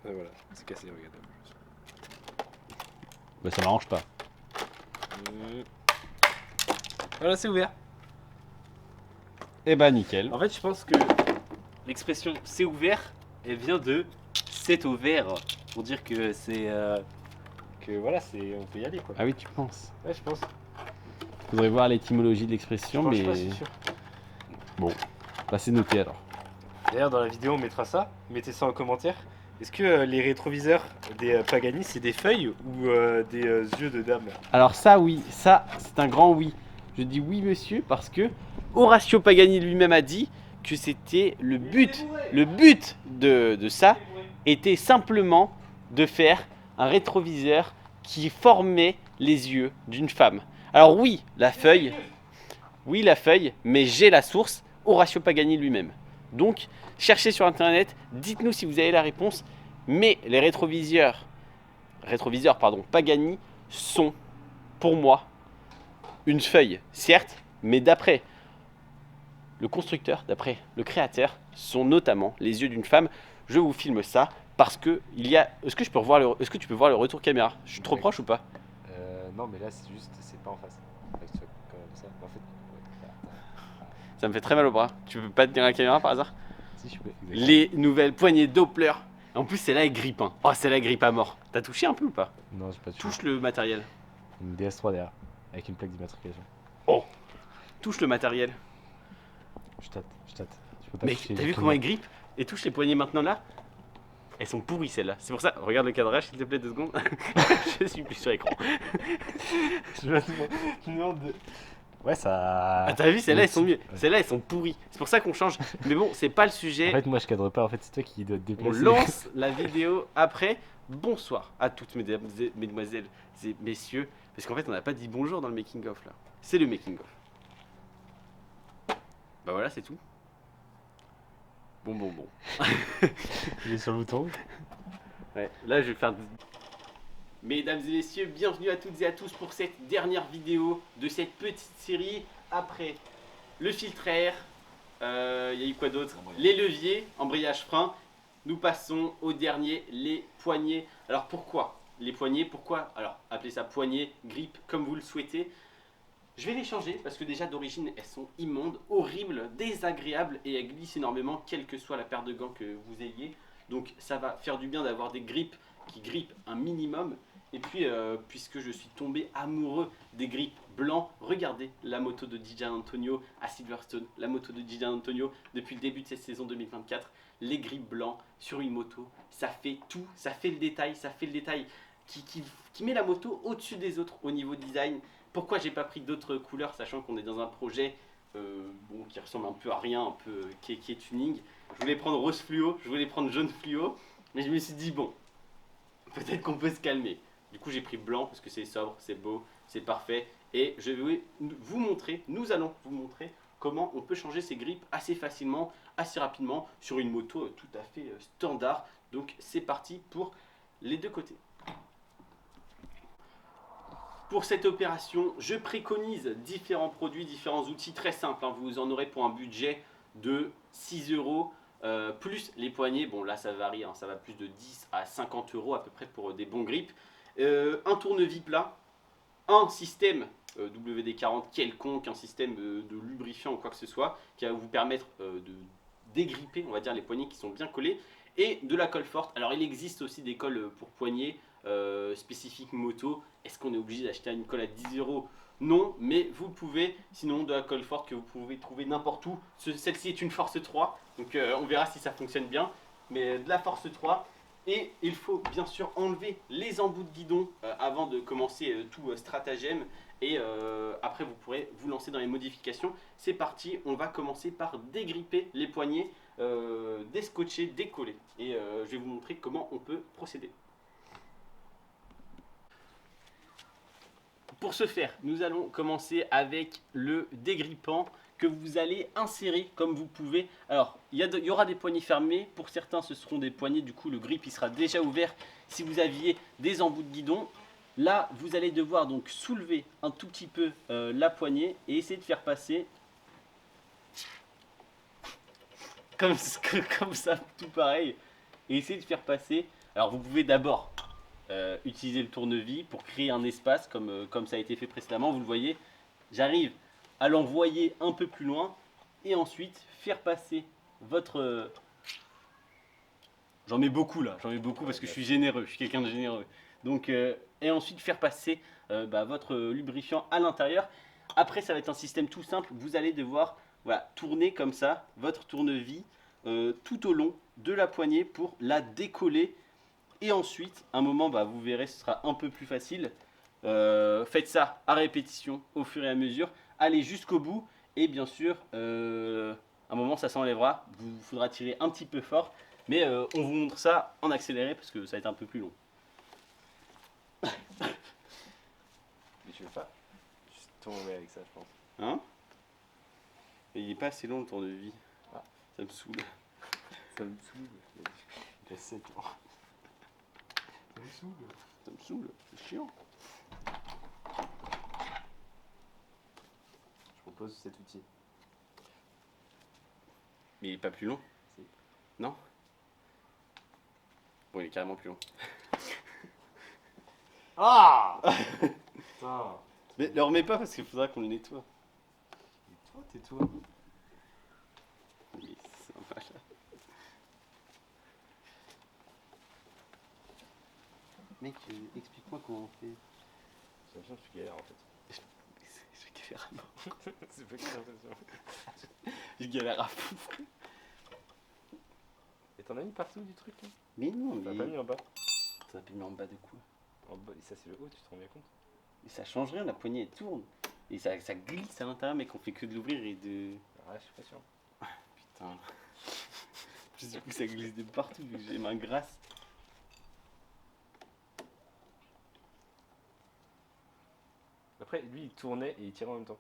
Et voilà, c'est cassé, regardez. Bah ça m'arrange pas. Voilà, c'est ouvert. Et bah nickel. En fait, je pense que l'expression c'est ouvert, elle vient de c'est ouvert. Pour dire que c'est. Que voilà, on peut y aller quoi. Ah oui, tu penses. Ouais, je pense. Faudrait voir l'étymologie de l'expression, Je suis mais pas si sûr. bah c'est noté alors. D'ailleurs, dans la vidéo, on mettra ça. Mettez ça en commentaire. Est-ce que les rétroviseurs des Pagani, c'est des feuilles ou des yeux de dame? Alors ça oui, ça c'est un grand oui. Je dis oui monsieur parce que Horacio Pagani lui-même a dit que c'était le but de ça était simplement de faire un rétroviseur qui formait les yeux d'une femme. Alors oui, la feuille, mais j'ai la source, Horacio Pagani lui-même. Donc, cherchez sur internet, dites-nous si vous avez la réponse, mais les rétroviseurs Pagani sont, pour moi, une feuille, certes, mais d'après le constructeur, d'après le créateur, sont notamment les yeux d'une femme. Je vous filme ça parce que il y a. Est-ce que tu peux voir le retour caméra? Je suis trop proche ou pas? Non, mais là, c'est juste, c'est pas en face. Fait que tu fais comme ça. En fait, ouais. Ça me fait très mal au bras. Tu peux pas te tenir la caméra par hasard? Si, je peux. Les nouvelles poignées Doppler. En plus, celle-là est grippe. Hein. Oh, celle-là grippe à mort. T'as touché un peu ou pas? Non, j'ai pas touché. Touche le matériel. Une DS3 derrière, avec une plaque d'immatriculation. Touche le matériel. Je tâte. Je peux pas Mais toucher. t'as vu comment elle grippe? Et touche les poignées maintenant là? Elles sont pourries celles-là. C'est pour ça, regarde le cadrage s'il te plaît 2 secondes. Je suis plus sur écran. Je me demande de... Ouais, ça... Ah t'as vu, celles-là elles sont mieux. Ouais. Celles-là elles sont pourries. C'est pour ça qu'on change. Mais bon, c'est pas le sujet. En fait, moi, je cadre pas. En fait, c'est toi qui dois te On déplacer. lance la vidéo après. Bonsoir à toutes mesdames, mesdemoiselles et messieurs. Parce qu'en fait on n'a pas dit bonjour dans le making of là. C'est le making of. Bah voilà, c'est tout. Bon. Il est sur le bouton. Ouais, là je vais faire... Mesdames et messieurs, bienvenue à toutes et à tous pour cette dernière vidéo de cette petite série. Après le filtre air, il y a eu quoi d'autre? Les leviers, embrayage frein. Nous passons au dernier, les poignées. Alors pourquoi les poignées? Pourquoi? Alors appelez ça poignée, grippe, comme vous le souhaitez. Je vais les changer parce que déjà d'origine elles sont immondes, horribles, désagréables et elles glissent énormément quelle que soit la paire de gants que vous ayez. Donc ça va faire du bien d'avoir des grippes qui grippent un minimum. Et puis puisque je suis tombé amoureux des grippes blancs, regardez la moto de DJ Antonio à Silverstone, la moto de DJ Antonio depuis le début de cette saison 2024. Les grippes blancs sur une moto, ça fait tout, ça fait le détail qui met la moto au-dessus des autres au niveau design. Pourquoi j'ai pas pris d'autres couleurs, sachant qu'on est dans un projet qui ressemble un peu à rien, un peu qui est tuning. Je voulais prendre rose fluo, je voulais prendre jaune fluo, mais je me suis dit bon, peut-être qu'on peut se calmer. Du coup j'ai pris blanc parce que c'est sobre, c'est beau, c'est parfait. Et je vais vous montrer, nous allons vous montrer comment on peut changer ses grippes assez facilement, assez rapidement sur une moto tout à fait standard. Donc c'est parti pour les deux côtés. Pour cette opération, je préconise différents produits, différents outils très simples. Hein. Vous en aurez pour un budget de 6 €, plus les poignées. Bon là ça varie, hein. Ça va plus de 10 à 50 € à peu près pour des bons grips. Un tournevis plat, un système WD-40 quelconque, un système de lubrifiant ou quoi que ce soit, qui va vous permettre de dégripper, on va dire, les poignées qui sont bien collées, et de la colle forte. Alors il existe aussi des colles pour poignées spécifiques moto. Est-ce qu'on est obligé d'acheter une colle à 10 €? Non, mais vous pouvez, sinon de la colle forte que vous pouvez trouver n'importe où. Celle-ci est une Force 3, donc on verra si ça fonctionne bien, mais de la Force 3. Et il faut bien sûr enlever les embouts de guidon avant de commencer tout stratagème. Et après vous pourrez vous lancer dans les modifications. C'est parti, on va commencer par dégripper les poignées, déscotcher, décoller. Et je vais vous montrer comment on peut procéder. Pour ce faire, nous allons commencer avec le dégrippant que vous allez insérer comme vous pouvez. Alors, il y aura des poignées fermées. Pour certains, ce seront des poignées. Du coup, le grip il sera déjà ouvert. Si vous aviez des embouts de guidon, là, vous allez devoir donc soulever un tout petit peu la poignée et essayer de faire passer comme ça, tout pareil. Et essayer de faire passer. Alors, vous pouvez d'abord utiliser le tournevis pour créer un espace comme ça a été fait précédemment. Vous le voyez, j'arrive à l'envoyer un peu plus loin et ensuite faire passer votre... J'en mets beaucoup là, parce que je suis généreux, je suis quelqu'un de généreux. Donc, et ensuite faire passer votre lubrifiant à l'intérieur. Après ça va être un système tout simple, vous allez devoir tourner comme ça votre tournevis tout au long de la poignée pour la décoller. Et ensuite, à un moment, vous verrez, ce sera un peu plus facile. Faites ça à répétition au fur et à mesure. aller jusqu'au bout. Et bien sûr, à un moment ça s'enlèvera. Vous faudra tirer un petit peu fort. Mais on vous montre ça en accéléré parce que ça va être un peu plus long. Mais tu veux pas juste tourner avec ça, je pense. Hein? Et il est pas assez long le tournevis. Ah. Ça me saoule. Ça me saoule. Il a 7 ans. Ça me saoule. Ça me saoule. C'est chiant. Je propose cet outil. Mais il est pas plus long? Si. Non? Bon, il est carrément plus long. Ah Putain. Mais le remets pas parce qu'il faudra qu'on le nettoie. Et toi, tais-toi. Oui, c'est sympa là. Mec, explique-moi comment on fait. J'ai l'impression que tu galères en fait. Je galère à mort. C'est pas que j'ai l'impression. Je galère à fou. Et t'en as mis partout du truc là? Mais non, T'as mais. pas mis en bas? T'as pas mis en bas de quoi? En bas, et ça c'est le haut, tu te rends bien compte? Mais ça change rien, la poignée elle tourne. Et ça glisse à l'intérieur, mec, on fait que de l'ouvrir et de. Ah, je suis pas sûr. Putain. Plus du coup, ça glisse de partout vu que j'ai les mains grasses. Après, lui il tournait et il tirait en même temps.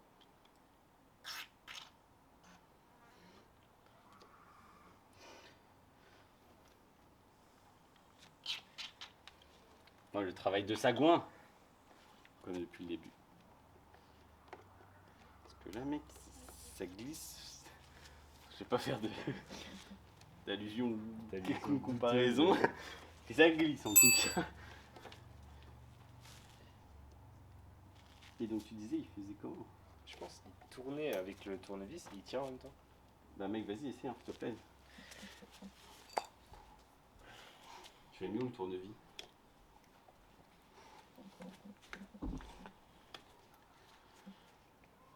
Non, le travail de sagouin. On connaît depuis le début. Parce que là, mec, ça glisse. Je vais pas faire d'allusion ou D'allusion de comparaison. Et ça glisse en tout cas. Et donc tu disais, il faisait comment? Je pense qu'il tournait avec le tournevis et il tire en même temps. Bah mec, vas-y, essaie, hein, s'il te plaît. Tu fais mieux le tournevis.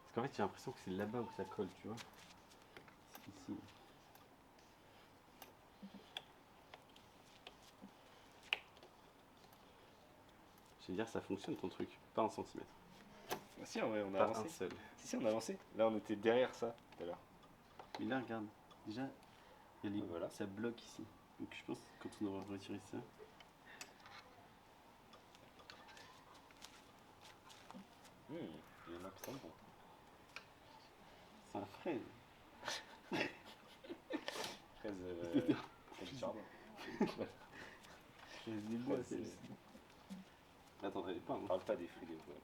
Parce qu'en fait, j'ai l'impression que c'est là-bas où ça colle, tu vois. C'est ici. Je vais dire, ça fonctionne ton truc, pas un centimètre. Ah, si, en vrai, on a Pas avancé. un seul. Si, on a avancé. Là, on était derrière ça tout à l'heure. Mais là, regarde, déjà, il y a les... Voilà. ça bloque ici. Donc je pense que quand on aura retiré ça. Les mains qui sont bons. C'est un fraise. Fraise du jardin. Des bois, celle-ci. Attends, elle est pas, On moi. parle pas des fruits des bois. Là.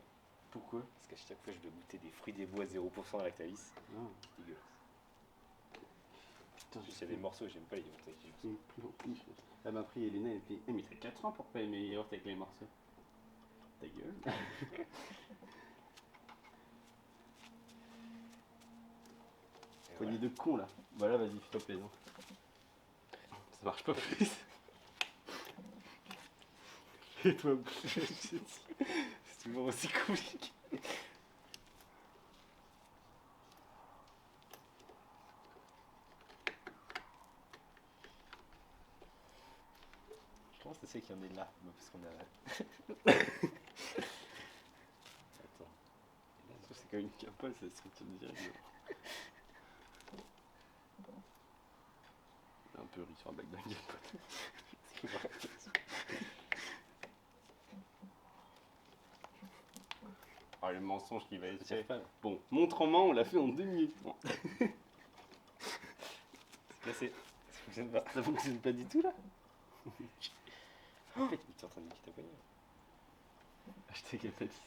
Pourquoi? Parce qu'à chaque fois, je dois goûter des fruits des bois 0% à Lactalis. Ah, C'est dégueulasse. putain, En plus, il y a des morceaux, j'aime pas les yaourts avec des morceaux. Elle m'a pris Elena, elle fait mais t'as 4 ans pour pas aimer les yaourts avec les morceaux. Ta gueule. Et Poignée voilà. de con là. Voilà, vas-y, fais-toi plaisir. Ça marche pas plus. Fais-toi plaisir. C'est toujours aussi compliqué. Je pense que c'est qu'il y en ait là, parce qu'on a. Attends. C'est quand même une capote, ça se retire direct. Un peu riche sur un bac d'un capote. Ah, le mensonge qui va être fait. Bon, montre en main, on l'a fait en 2 minutes. Bon. C'est cassé. Ça fonctionne pas. Ça fonctionne pas du tout là. Tu es en train de niquer ta poignée. Acheter Capatis.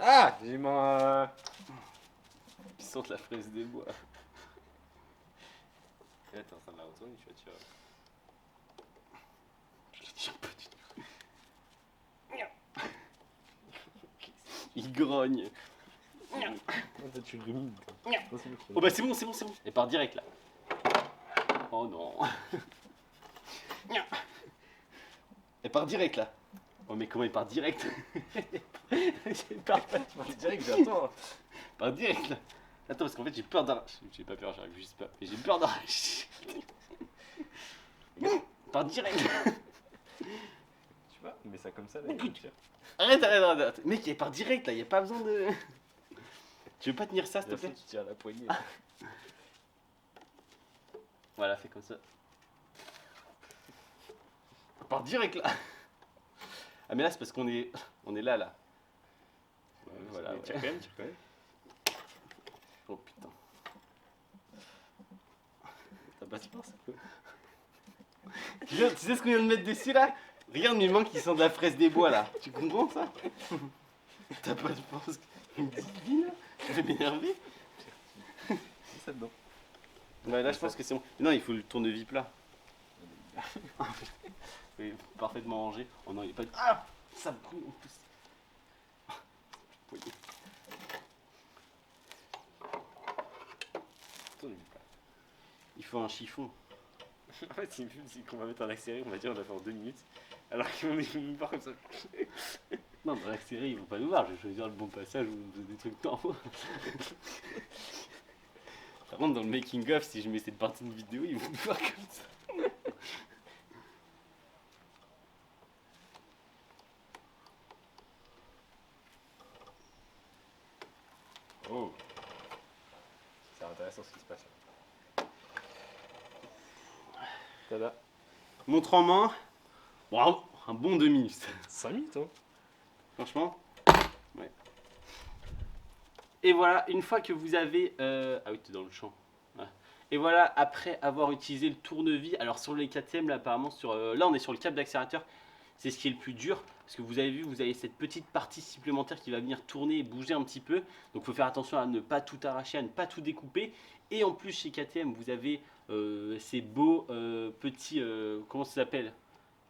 Ah, j'ai mon. Ils sentent la fraise des bois. Et là, t'es en train de la retourner, tu vas tirer. Je le tire pas du tout. Il grogne. Non, toi, tu rumines. Oh bah c'est bon, c'est bon, c'est bon. Elle part direct là. Oh non. Elle part direct là. Oh mais comment elle part direct? Elle part pas. Direct, j'attends. Elle part direct là. Attends parce qu'en fait j'ai peur d'arracher. J'ai pas peur, j'arrive juste pas. Mais j'ai peur d'arracher. Elle part direct. Tu pas, on met ça comme ça là. Oh, et putain. tiens. Arrête. Mec, il part direct là, il a pas besoin de. Tu veux pas tenir ça s'il te Là, plaît? tu tires la poignée. Là. Voilà, fais comme ça. On part direct là. Ah, mais là, c'est parce qu'on est là. Ouais, Voilà, mais ouais. tire quand même, tire quand même. Oh putain. T'as pas de force un peu. Tu sais ce qu'on vient de mettre dessus là? Regarde mes mains qui sont de la fraise des bois là. Tu comprends ça? T'as pas de force. Il me dit dis là. Je vais m'énerver. C'est ça dedans. Ouais, là je pense que c'est bon. Non, il faut le tournevis plat. Oui, parfaitement rangé. Oh non, il est pas. Ah! Ça brûle en plus. Poignet. Tourne vite, là. Il faut un chiffon. En fait, c'est une pub, c'est qu'on va mettre en accéléré, on va dire on a fait en 2 minutes. Alors qu'on est une barre comme ça. Non, dans la série, ils vont pas nous voir. Je vais choisir le bon passage ou des trucs normaux. Par contre, dans le making-of, si je mets cette partie de vidéo, ils vont me voir comme ça. Oh. C'est intéressant ce qui se passe là. Tada. Montre en main. Bon, un bon 2 minutes. 5 minutes, hein. Franchement. Ouais. Et voilà, une fois que vous avez. Ah oui, t'es dans le champ. Ouais. Et voilà, après avoir utilisé le tournevis, alors sur les KTM, là, apparemment, là on est sur le câble d'accélérateur, c'est ce qui est le plus dur. Parce que vous avez vu, vous avez cette petite partie supplémentaire qui va venir tourner et bouger un petit peu. Donc il faut faire attention à ne pas tout arracher, à ne pas tout découper. Et en plus, chez KTM, vous avez ces beaux petits. Comment ça s'appelle?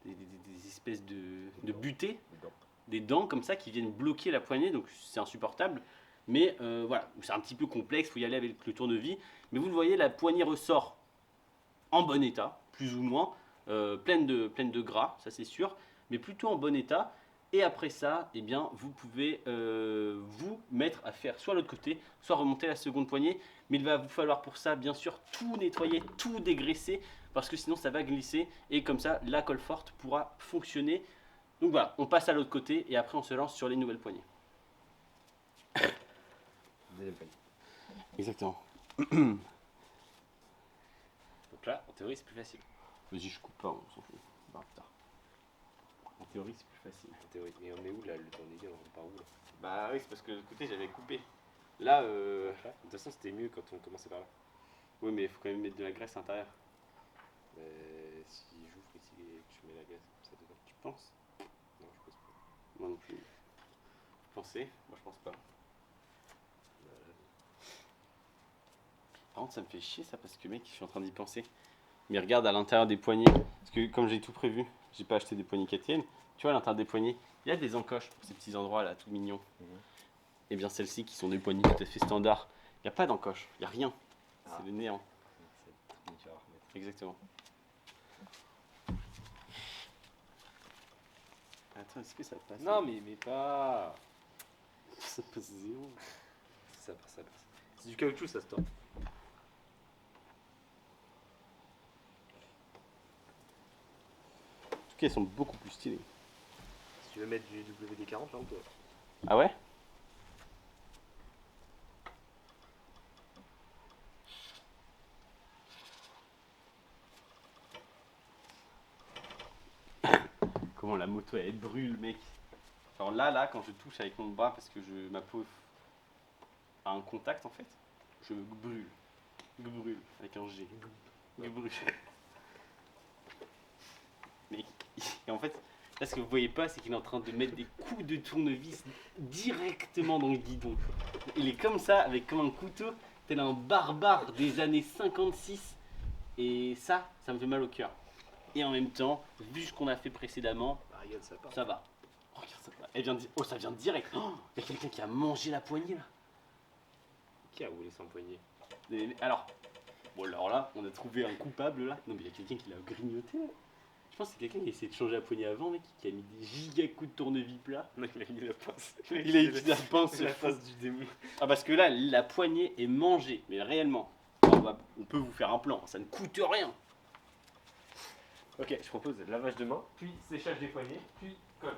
Des espèces de butées, Dedans. des dents comme ça qui viennent bloquer la poignée, donc c'est insupportable. Mais voilà, c'est un petit peu complexe, il faut y aller avec le tournevis. Mais vous le voyez, la poignée ressort en bon état, plus ou moins, pleine de gras, ça c'est sûr, mais plutôt en bon état. Et après ça, eh bien, vous pouvez vous mettre à faire soit l'autre côté, soit remonter la seconde poignée. Mais il va vous falloir pour ça, bien sûr, tout nettoyer, tout dégraisser, parce que sinon ça va glisser. Et comme ça, la colle forte pourra fonctionner. Donc voilà, on passe à l'autre côté et après on se lance sur les nouvelles poignées. Deuxième poignée. Exactement. Donc là, en théorie, c'est plus facile. Vas-y, je coupe pas, on s'en fout. Bah, putain. En théorie, c'est plus facile. En théorie. Mais on est où là, le tournevis, on part où là? Bah oui, c'est parce que de l'autre côté, j'avais coupé. Là, Là de toute façon, c'était mieux quand on commençait par là. oui, mais il faut quand même mettre de la graisse à l'intérieur. Si j'ouvre ici et que je mets la graisse comme ça dedans. Tu penses? Non, je pense pas. Moi non plus. Vous pensez? Moi, je pense pas. Par contre, ça me fait chier ça parce que mec, je suis en train d'y penser. Mais regarde à l'intérieur des poignées, parce que comme j'ai tout prévu, j'ai pas acheté des poignées KTM. Tu vois, à l'intérieur des poignées, il y a des encoches pour ces petits endroits là, tout mignons. Et bien celles-ci qui sont des poignées tout à fait standards, il n'y a pas d'encoche, il n'y a rien. Ah. C'est le néant. C'est très dur à remettre. Exactement. Attends, est-ce que ça passe? Non, mais pas. Ça passe zéro. Ça passe, ça passe. C'est du caoutchouc, ça se tord. En tout cas, elles sont beaucoup plus stylées. Si tu veux mettre du WD-40, là, on peut. Ah ouais? Comment la moto elle brûle, mec. Alors là, quand je touche avec mon bras parce que ma peau a un contact en fait, je brûle. Brûle avec un G. Brûle. Mais et en fait, là ce que vous voyez pas, c'est qu'il est en train de mettre des coups de tournevis directement dans le guidon. Il est comme ça, avec comme un couteau, tel un barbare des années 56. Et ça me fait mal au cœur. Et en même temps, vu ce qu'on a fait précédemment, Bah, regarde, ça part. ça va. Oh, regarde ça. Elle vient de... Oh, ça vient direct. Oh, il y a quelqu'un qui a mangé la poignée là. Qui a roulé sans poignée? Alors, bon, alors là, on a trouvé un coupable là. Non, mais il y a quelqu'un qui l'a grignoté là. Je pense que c'est quelqu'un qui a essayé de changer la poignée avant, mec, qui a mis des giga coups de tournevis plat. Non, il a mis la pince. Il a utilisé la pince. la face du démon. Ah, parce que là, la poignée est mangée, mais réellement. On peut vous faire un plan, ça ne coûte rien. Ok, je propose lavage de main, puis séchage des poignets, puis Quoi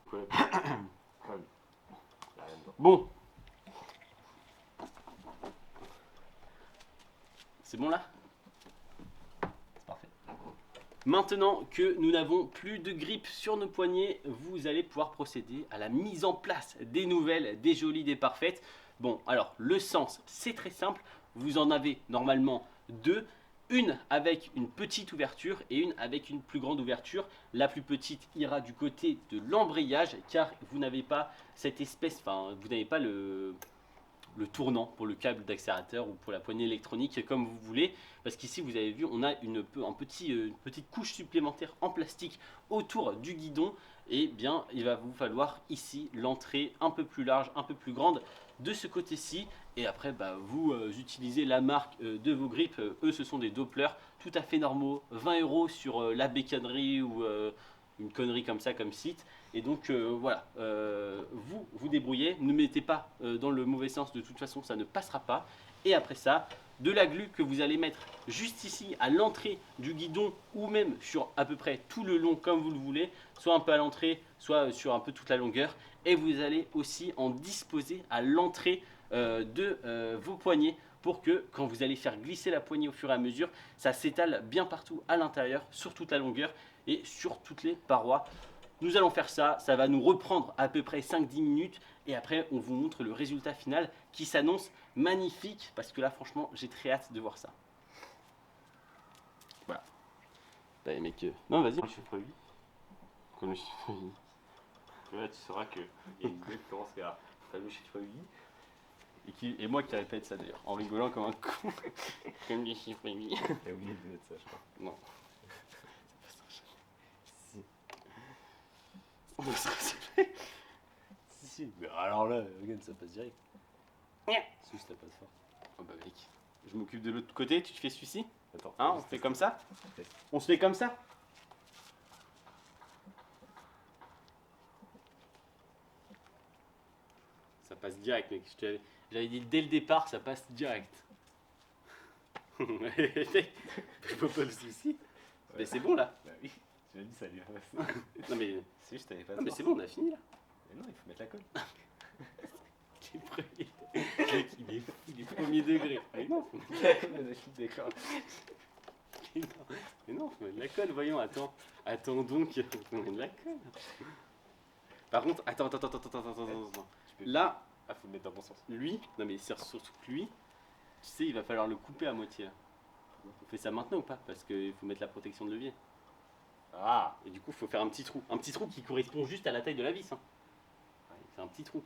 Colle. Y'a rien dedans. Bon. C'est bon là? C'est parfait. Maintenant que nous n'avons plus de grippe sur nos poignets, vous allez pouvoir procéder à la mise en place des nouvelles, des jolies, des parfaites. Bon, alors le sens, c'est très simple. Vous en avez normalement deux. Une avec une petite ouverture et une avec une plus grande ouverture. La plus petite ira du côté de l'embrayage car vous n'avez pas cette espèce, enfin vous n'avez pas le tournant pour le câble d'accélérateur ou pour la poignée électronique comme vous voulez. Parce qu'ici vous avez vu on a une petite couche supplémentaire en plastique autour du guidon. Et bien il va vous falloir ici l'entrée un peu plus large, un peu plus grande de ce côté-ci. Et après bah, vous utilisez la marque de vos grippes. Eux ce sont des Doppler tout à fait normaux. 20 € sur la bécannerie ou une connerie comme ça comme site. Et donc voilà, vous vous débrouillez, ne mettez pas dans le mauvais sens, de toute façon ça ne passera pas. Et après ça, de la glu que vous allez mettre juste ici à l'entrée du guidon ou même sur à peu près tout le long comme vous le voulez, soit un peu à l'entrée, soit sur un peu toute la longueur. Et vous allez aussi en disposer à l'entrée de vos poignets pour que quand vous allez faire glisser la poignée au fur et à mesure, ça s'étale bien partout à l'intérieur, sur toute la longueur et sur toutes les parois. Nous allons faire ça, ça va nous reprendre à peu près 5-10 minutes et après on vous montre le résultat final qui s'annonce magnifique parce que là franchement j'ai très hâte de voir ça. Voilà. Bah mec, non vas-y. Le chiffre 8. Comme le chiffre 8. Là, tu sauras qu'il y a une gueule qui commence à faire le chiffre 8. Et moi qui répète ça d'ailleurs, en rigolant comme un con. Comme les chiffres 8. T'as oublié de mettre ça, je crois. Non. Si, si. Mais alors là, regarde, ça passe direct. Si, ça passe fort. Oh bah mec, je m'occupe de l'autre côté, tu te fais celui-ci. Attends. Hein, on se fait comme ça. Test. On se fait comme ça. Ça passe direct mec, j'avais dit dès le départ ça passe direct. Je vois pas le souci. Mais c'est bon là. Bah oui, tu m'as dit ça lui. Non mais, Si, je t'avais pas non, mais tort. c'est bon, on a fini là. Mais non, il faut mettre la colle. Qui est premier. Mec, il est premier degré. Mais non, D'accord. mais non, faut mettre de la colle, voyons, attends. Attends donc, faut mettre de la colle. Par contre, attends. Tu peux... Là, Ah, faut le mettre dans le bon sens. lui, non mais c'est surtout que lui, tu sais, il va falloir le couper à moitié là. On fait ça maintenant ou pas? Parce qu'il faut mettre la protection de levier. Ah. Et du coup, il faut faire un petit trou. Un petit trou qui correspond juste à la taille de la vis. Hein. C'est un petit trou.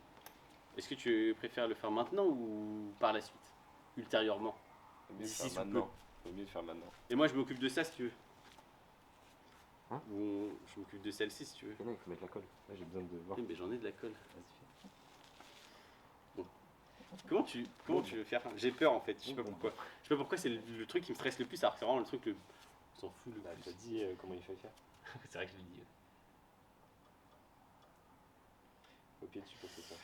Est-ce que tu préfères le faire maintenant ou par la suite? Ultérieurement? Faut mieux le D'ici faire sous maintenant. Faut mieux le faire maintenant. Et moi, je m'occupe de ça si tu veux. Hein? Ou je m'occupe de celle-ci si tu veux. Et non, il faut mettre la colle. Là, j'ai besoin de voir. Oui, mais j'en ai de la colle. Vas-y, fais. Comment tu veux faire? J'ai peur en fait. Je sais pas pourquoi. Je sais pas pourquoi c'est le truc qui me stresse le plus. Alors c'est vraiment le truc le. On s'en fout le Bah, plus. t'as dit comment il fallait faire. C'est vrai que je l'ai dit. Au pied dessus pour que ça.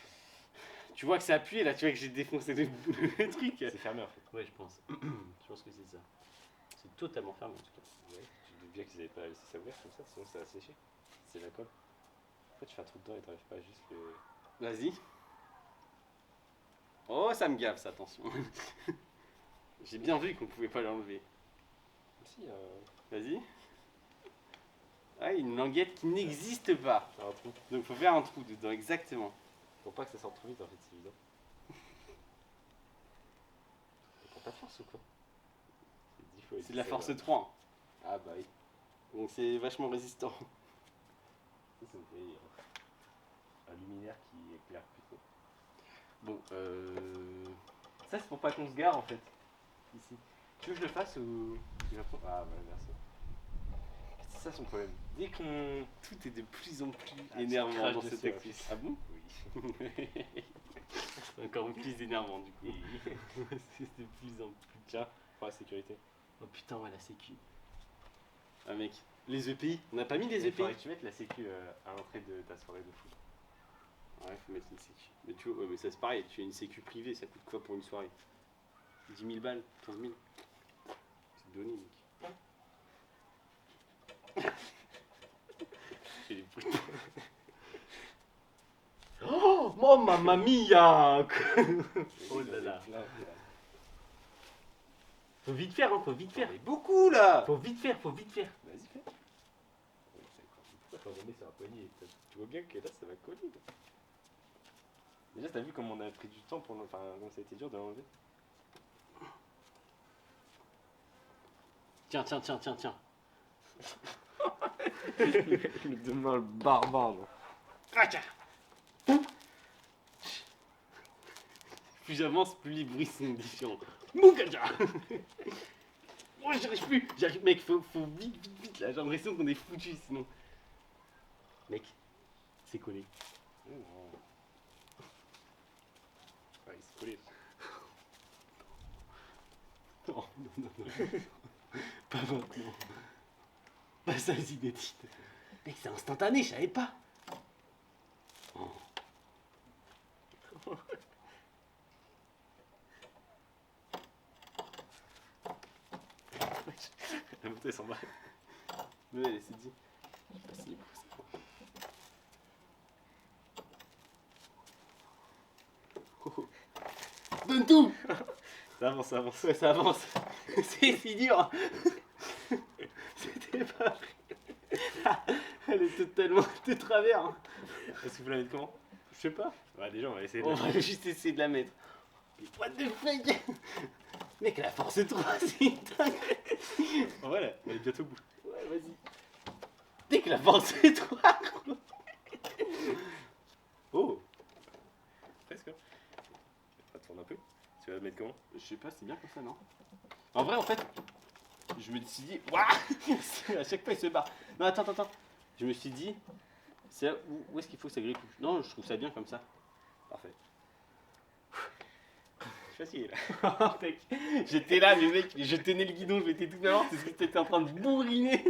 Tu vois que c'est appuyé là. Tu vois que j'ai défoncé le truc. C'est fermé en fait. Ouais, je pense. Je pense que c'est ça. C'est totalement fermé en tout cas. Ouais. Tu te doutes bien qu'ils avaient pas laissé ça ouvert comme ça, sinon ça va sécher. C'est la colle. Pourquoi tu fais un trou dedans et t'arrives pas à juste le. Vas-y. Oh, ça me gave ça, attention. J'ai bien vu qu'on pouvait pas l'enlever. Si, Vas-y. Ah, une languette qui n'existe pas. faire un trou. Donc faut faire un trou dedans, exactement. Pour pas que ça sorte trop vite en fait, c'est évident. T'as pas de force ou quoi? C'est 10 fois. C'est de la force 3. Ah bah oui. Donc c'est vachement résistant. Ça me fait un luminaire qui éclaire plutôt. Bon, ça c'est pour pas qu'on se gare en fait. Ici. Tu veux que je le fasse ou tu vas prendre? Ah bah merci. C'est ça son problème. Dès qu'on. Tout est de plus en plus Ah, tu énervant craches dans dessus, cette ouais. actrice. Ah bon? Oui. C'est encore plus énervant du coup. C'est de plus en plus. Tiens, pour la sécurité. Oh putain, ouais, la sécu. Ah mec, les EPI, on n'a pas mis les Il EPI. faudrait que tu mettes la sécu à l'entrée de ta soirée de foot. Ouais, faut mettre une sécu. Mais tu vois, ouais, mais ça c'est pareil, tu as une sécu privée, ça coûte quoi pour une soirée? 10 000 balles, 15 000. C'est donné, mec. Oh mamma mia. Oh là là. Faut vite faire, hein, faut vite faire. Mais beaucoup là. Faut vite faire, faut vite faire. Vas-y, fais. Pourquoi t'en remets sur un poignet? Tu vois bien que là, ça va coller. Là. Déjà, t'as vu comment on a pris du temps pour enfin, comment ça a été dur de l'enlever? Tiens, tiens, tiens, tiens, tiens. Il me demande le barbare. genre. Plus j'avance, plus les bruits sont différents. Moukaja. Moi j'arrive plus. J'arrive, mec, faut vite, vite, vite là. J'ai l'impression qu'on est foutu sinon. Mec, c'est collé. Oh, oh. Ouais, il s'est collé. Non, non, non, non. Pas maintenant. Pas ça, Zinedine. Mec, c'est instantané, je savais pas. Oh. La montée s'en va. Mais elle s'est dit. Je sais pas si oh, oh. Donne tout. Ça avance, ça avance. Ouais, ça avance. C'est si dur. C'était pas vrai. Elle est totalement de travers. Est-ce que vous la mettez comment? Je sais pas. Ouais, déjà, on va essayer de On la va juste essayer de la mettre. What the fuck. Mec, la force 3, c'est dingue. Voilà, elle est bientôt au bout. Ouais, vas-y. Dès que la force 3. Oh. Presque. Ça tourne un peu. Tu vas la mettre comment? Je sais pas, c'est bien comme ça, non? En vrai, en fait, je me suis dit, waouh. À chaque fois, il se barre. Non, attends, attends, attends. Je me suis dit, c'est là où est-ce qu'il faut que ça grille plus? Non, je trouve ça bien comme ça. Parfait. Je suis fatigué là. Oh, mec, j'étais là, mais mec, je tenais le guidon, je m'étais tout mort, parce que t'étais en train de bourriner.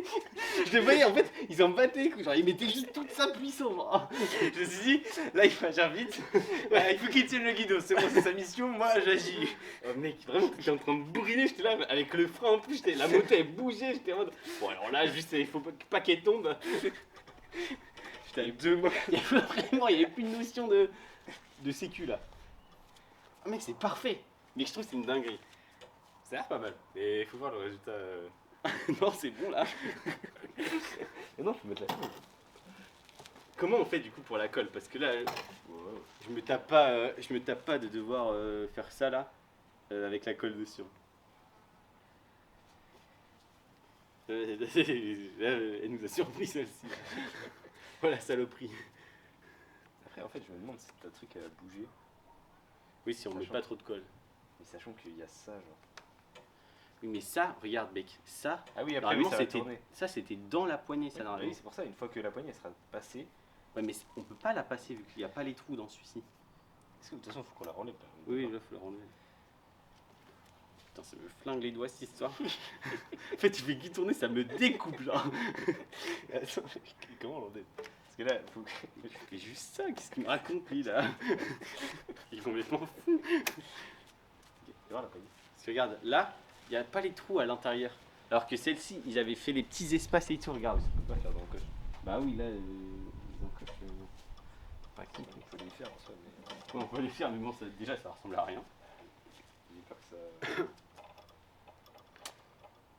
Je les voyais, en fait, ils en battaient, quoi. Genre, ils mettaient juste toute sa puissance. Genre. Je me suis dit, là il faut agir vite. Il faut qu'il tienne le guidon. C'est bon, c'est sa mission. Moi j'agis. Oh, mec, vraiment, t'étais en train de bourriner, j'étais là, avec le frein en plus, la moto elle bougeait, j'étais en mode. Bon, alors là, juste, il faut pas qu'elle tombe. Putain, avec 2 mois. Il y avait vraiment, il y avait plus de notion de sécu là. Ah, mec, c'est parfait. Mais je trouve que c'est une dinguerie. Ça a l'air pas mal. Mais il faut voir le résultat. Non, c'est bon là. Mais non, faut mettre la chose. Comment on fait du coup pour la colle? Parce que là, je me tape pas de devoir faire ça là avec la colle dessus. Elle nous a surpris celle-ci. Voilà, saloperie. Après, en fait, je me demande si le truc a bougé. Oui, si on met pas trop de colle. Mais sachant qu'il y a ça, genre. Oui, mais ça, regarde, mec, ça, Ah oui, après, normalement, ça va c'était tourner. ça, c'était dans la poignée, ça, Oui, normalement. oui, c'est pour ça, une fois que la poignée sera passée. Ouais, mais on peut pas la passer vu qu'il n'y a pas les trous dans celui-ci. Est-ce que de toute façon, il faut qu'on la relève là. Oui, là, faut le relever. Putain, ça me flingue les doigts cette histoire. En fait, il fait qui tourner, ça me découpe, genre. Attends, comment on l'enlève? Parce que là, faut que. Il fait juste ça, qu'est-ce qu'il me raconte, lui, là? Il est complètement fou. Tu vois la poignée? Parce que regarde, là, il n'y a pas les trous à l'intérieur. Alors que celle-ci, ils avaient fait les petits espaces et tout, regarde. On peut pas faire d'encoche. Bah oui, là, ils encochent. Pas qui. Il faut les faire en soi, mais. On peut les faire, mais bon, déjà, ça ressemble à rien. J'ai peur que ça.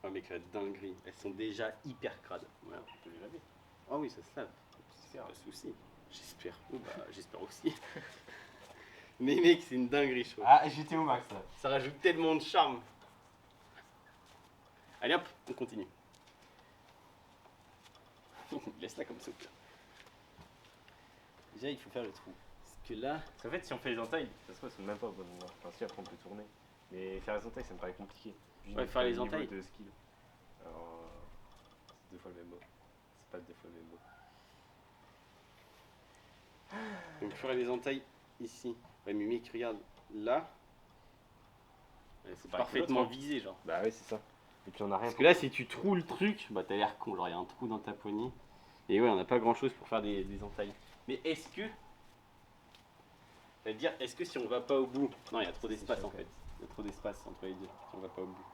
Oh, mec, la dinguerie. Elles sont déjà hyper crades. Voilà. On peut les laver. Ah oui, ça se lave. J'espère. Pas de soucis. J'espère. Oh, bah, j'espère aussi. Mais mec, c'est une dinguerie, je trouve. Ah, j'étais au max là. Ça rajoute tellement de charme. Allez hop, on continue. Laisse-la comme ça. Déjà, il faut faire le trou. Parce que là, Parce qu'en fait, si on fait les entailles, ça se trouve, elles sont même pas au bon endroit. Enfin, si après on peut tourner. Mais faire les entailles, ça me paraît compliqué. Juste Ouais, de faire les le niveau entailles. de skill. Alors, c'est 2 fois le même mot. C'est pas 2 fois le même mot. on peut faire les entailles ici. Ouais, mais mec, regarde, là, c'est pareil que parfaitement l'autre, hein. visé, genre. Bah oui, c'est ça. Et puis on a rien. Parce que là, si tu troues le truc, bah t'as l'air con, genre il y a un trou dans ta poignée. Et ouais, on n'a pas grand chose pour faire des entailles. Mais est-ce que. C'est-à-dire, est-ce que si on va pas au bout. Non, il y a trop d'espace en fait. Il y a trop d'espace entre les deux si on va pas au bout.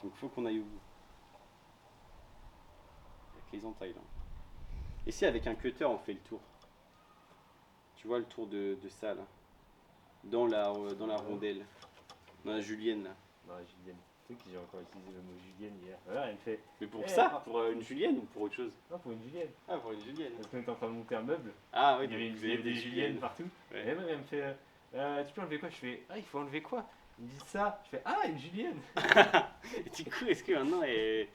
Donc faut qu'on aille au bout. Avec les entailles là. Et si avec un cutter on fait le tour? Tu vois le tour de ça là. Dans la rondelle. Dans la julienne là. Non, Julienne. Tu sais que j'ai encore utilisé le mot Julienne hier. Voilà, elle me fait. Mais pour Eh, ça ah. Pour une julienne ou pour autre chose? Non, pour une Julienne. Ah, pour une julienne. Parce qu'on était en train de monter un meuble. Ah oui, Il y avait, donc il y avait des Juliennes partout. Ouais. Et même elle me fait tu peux enlever quoi? Je fais ah, il faut enlever quoi? Il me dit ça. Je fais ah, une Julienne. Et du coup, est-ce que maintenant elle...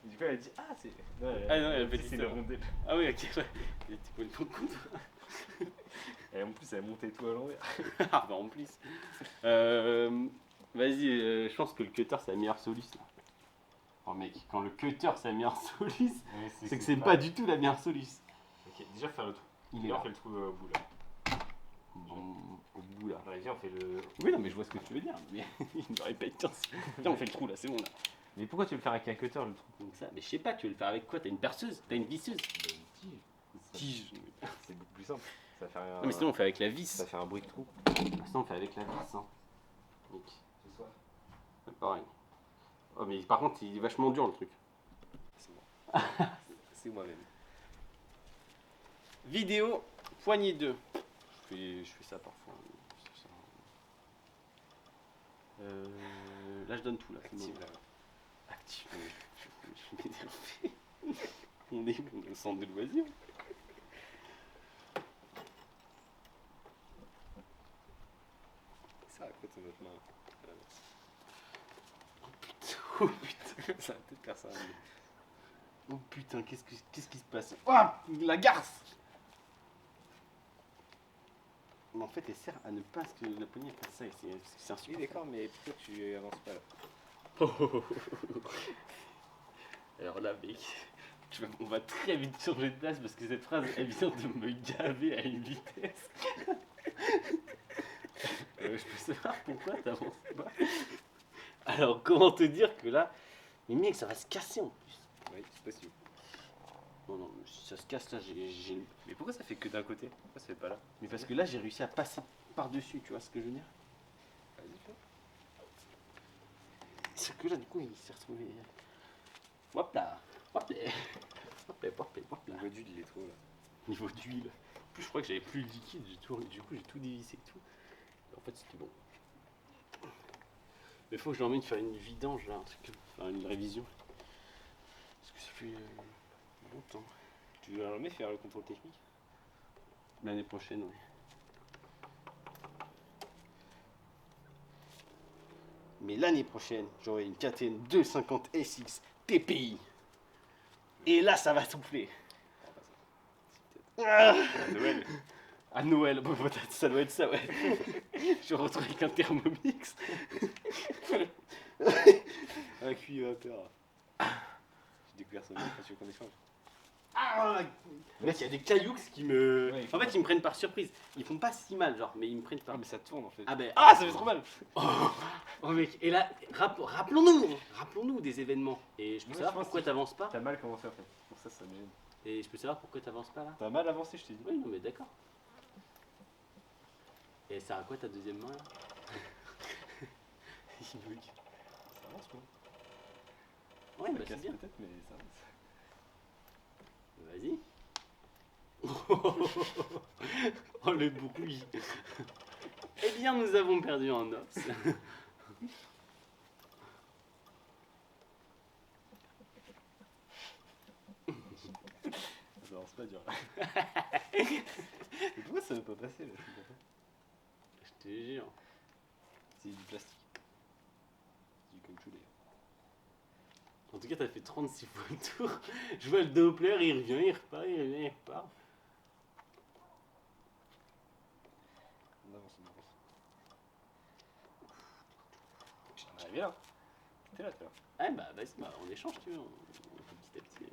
Du coup, elle dit ah, c'est. Non, Ah non, elle avait dit dit c'est ça. le rondelle. Ah oui, ok, ouais. Et tu peux le compte. Et en plus, elle montait tout à l'envers. Ah bah en plus. Vas-y, je pense que le cutter c'est la meilleure solution. Oh mec, quand le cutter c'est la meilleure solution, c'est que c'est pas du tout la meilleure solution. Ok, déjà faire le trou. Il est Viens, là. on fait le trou au bout là. Bon, au bout là. Ouais, viens, on fait le. Oui, non, mais je vois ce que tu veux dire. Mais il me répète, tiens, on fait le trou là, c'est bon là. Mais pourquoi tu veux le faire avec un cutter le trou? Donc ça, mais je sais pas, tu veux le faire avec quoi? T'as une perceuse? T'as une visseuse? Bah, une tige. Tige. C'est beaucoup plus simple. Ça va faire un. Non, mais sinon on fait avec la vis. Ça fait un bruit de trou. Sinon on fait avec la vis. Hein. Donc, Ce soir. c'est pareil. Oh, mais par contre, il est vachement dur le truc. C'est moi. C'est moi-même. Vidéo, poignée 2. Je fais ça parfois. Là, je donne tout. Là, Active là. Active. Je suis énervé. On est au centre de loisirs. Ça à côté de notre main. Oh putain. Ça va peut-être faire ça. Oh putain, qu'est-ce qui se passe? Ah, la garce. Mais en fait, elle sert à ne pas que la poignée fasse ça. C'est Oui, insupportable. d'accord, mais pourquoi tu avances pas là? Alors là, mec, on va très vite changer de place parce que cette phrase, elle vient de me gaver à une vitesse. Je peux savoir pourquoi t'avances pas. Alors, comment te dire que là, mais mec, ça va se casser en plus. Oui, c'est possible. Non, non, si ça se casse là, j'ai... Mais pourquoi ça fait que d'un côté? Pourquoi ça fait pas là? Mais parce que là, j'ai réussi à passer par-dessus, tu vois ce que je veux dire? Vas-y, fais. C'est que là, du coup, il s'est retrouvé... Hop là, hop là, hop là, hop là, hop Le là. niveau d'huile il est trop là. Niveau d'huile. En plus, je crois que j'avais plus de liquide, du coup, j'ai tout dévissé et tout. En fait, c'était bon. Mais faut que je l'emmène faire une vidange, là, un truc, enfin, une révision. Parce que ça fait longtemps. Tu veux l'emmener faire le contrôle technique? L'année prochaine, oui. Mais l'année prochaine, j'aurai une KTM 250 SX TPI. Et là, ça va souffler. Ah, Noël. à Noël, bon, peut-être, ça doit être ça, ouais. Je me retrouve avec un Thermomix. Un cuit vapeur. J'ai découvert ça quand tu veux qu'on échange. Ah, mec, il y a des cailloux qui me... Ouais, en fait, ils me prennent par surprise. Ils font pas si mal, genre, mais ils me prennent par... Ah, mais ça tourne en fait. Ah ben... Ah, ça fait trop mal! Oh mec, et là, rappelons-nous des événements. Et je peux Ouais, savoir je pense pourquoi que- t'avances pas. T'as mal commencé en fait. Pour ça, ça me gêne. Et je peux savoir pourquoi t'avances pas là. T'as mal avancé, je t'ai dit. Oui, non mais d'accord. Et ça à quoi ta deuxième main là? Il bug. Ça avance, quoi. Ouais, bah Ça c'est casse bien. peut-être, mais ça avance. Vas-y. Oh le bruit. Eh bien, nous avons perdu un os. Ça avance pas dur. Mais pourquoi ça veut pas passer là? Je comprends pas. Je te jure. C'est du plastique. C'est du caoutchouc d'ailleurs. En tout cas, t'as fait 36 fois le tour. Je vois le Doppler, il revient, il repart, il revient, il repart. On avance, on avance. On est arrivé là. T'es là, toi. Ah bah vas-y, bah, on échange, tu veux. On fait petit à petit.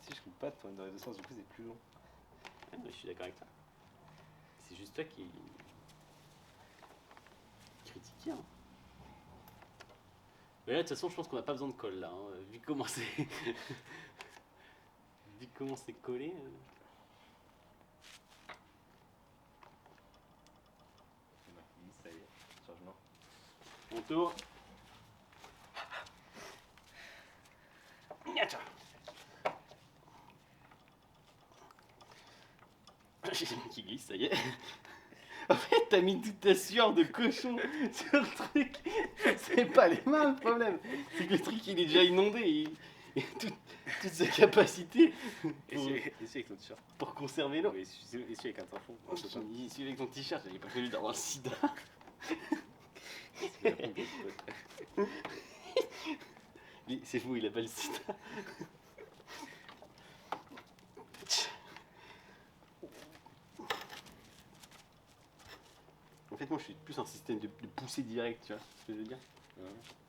Si je coupe pas dans les deux sens, du coup c'est plus long. Ouais, je suis d'accord avec toi. C'est juste toi qui critiquais. Hein. Mais là, de toute façon, je pense qu'on n'a pas besoin de colle là. Hein. Vu comment c'est. Vu comment c'est collé. C'est moi qui dis, ça y est. Changement. Mon tour. Niacha. J'ai le qui glisse, ça y est. En fait, t'as mis toute ta sueur de cochon sur le truc. C'est pas les mains le problème. C'est que le truc il est déjà inondé. Et toute sa capacité Essuie avec ton t-shirt. pour conserver l'eau. Oui, essuie avec un tampon. Oh, il suit avec ton t-shirt, j'avais pas prévu d'avoir le sida. C'est fou, il a pas le sida. En fait, moi je suis plus un système de poussée direct, tu vois ce que je veux dire.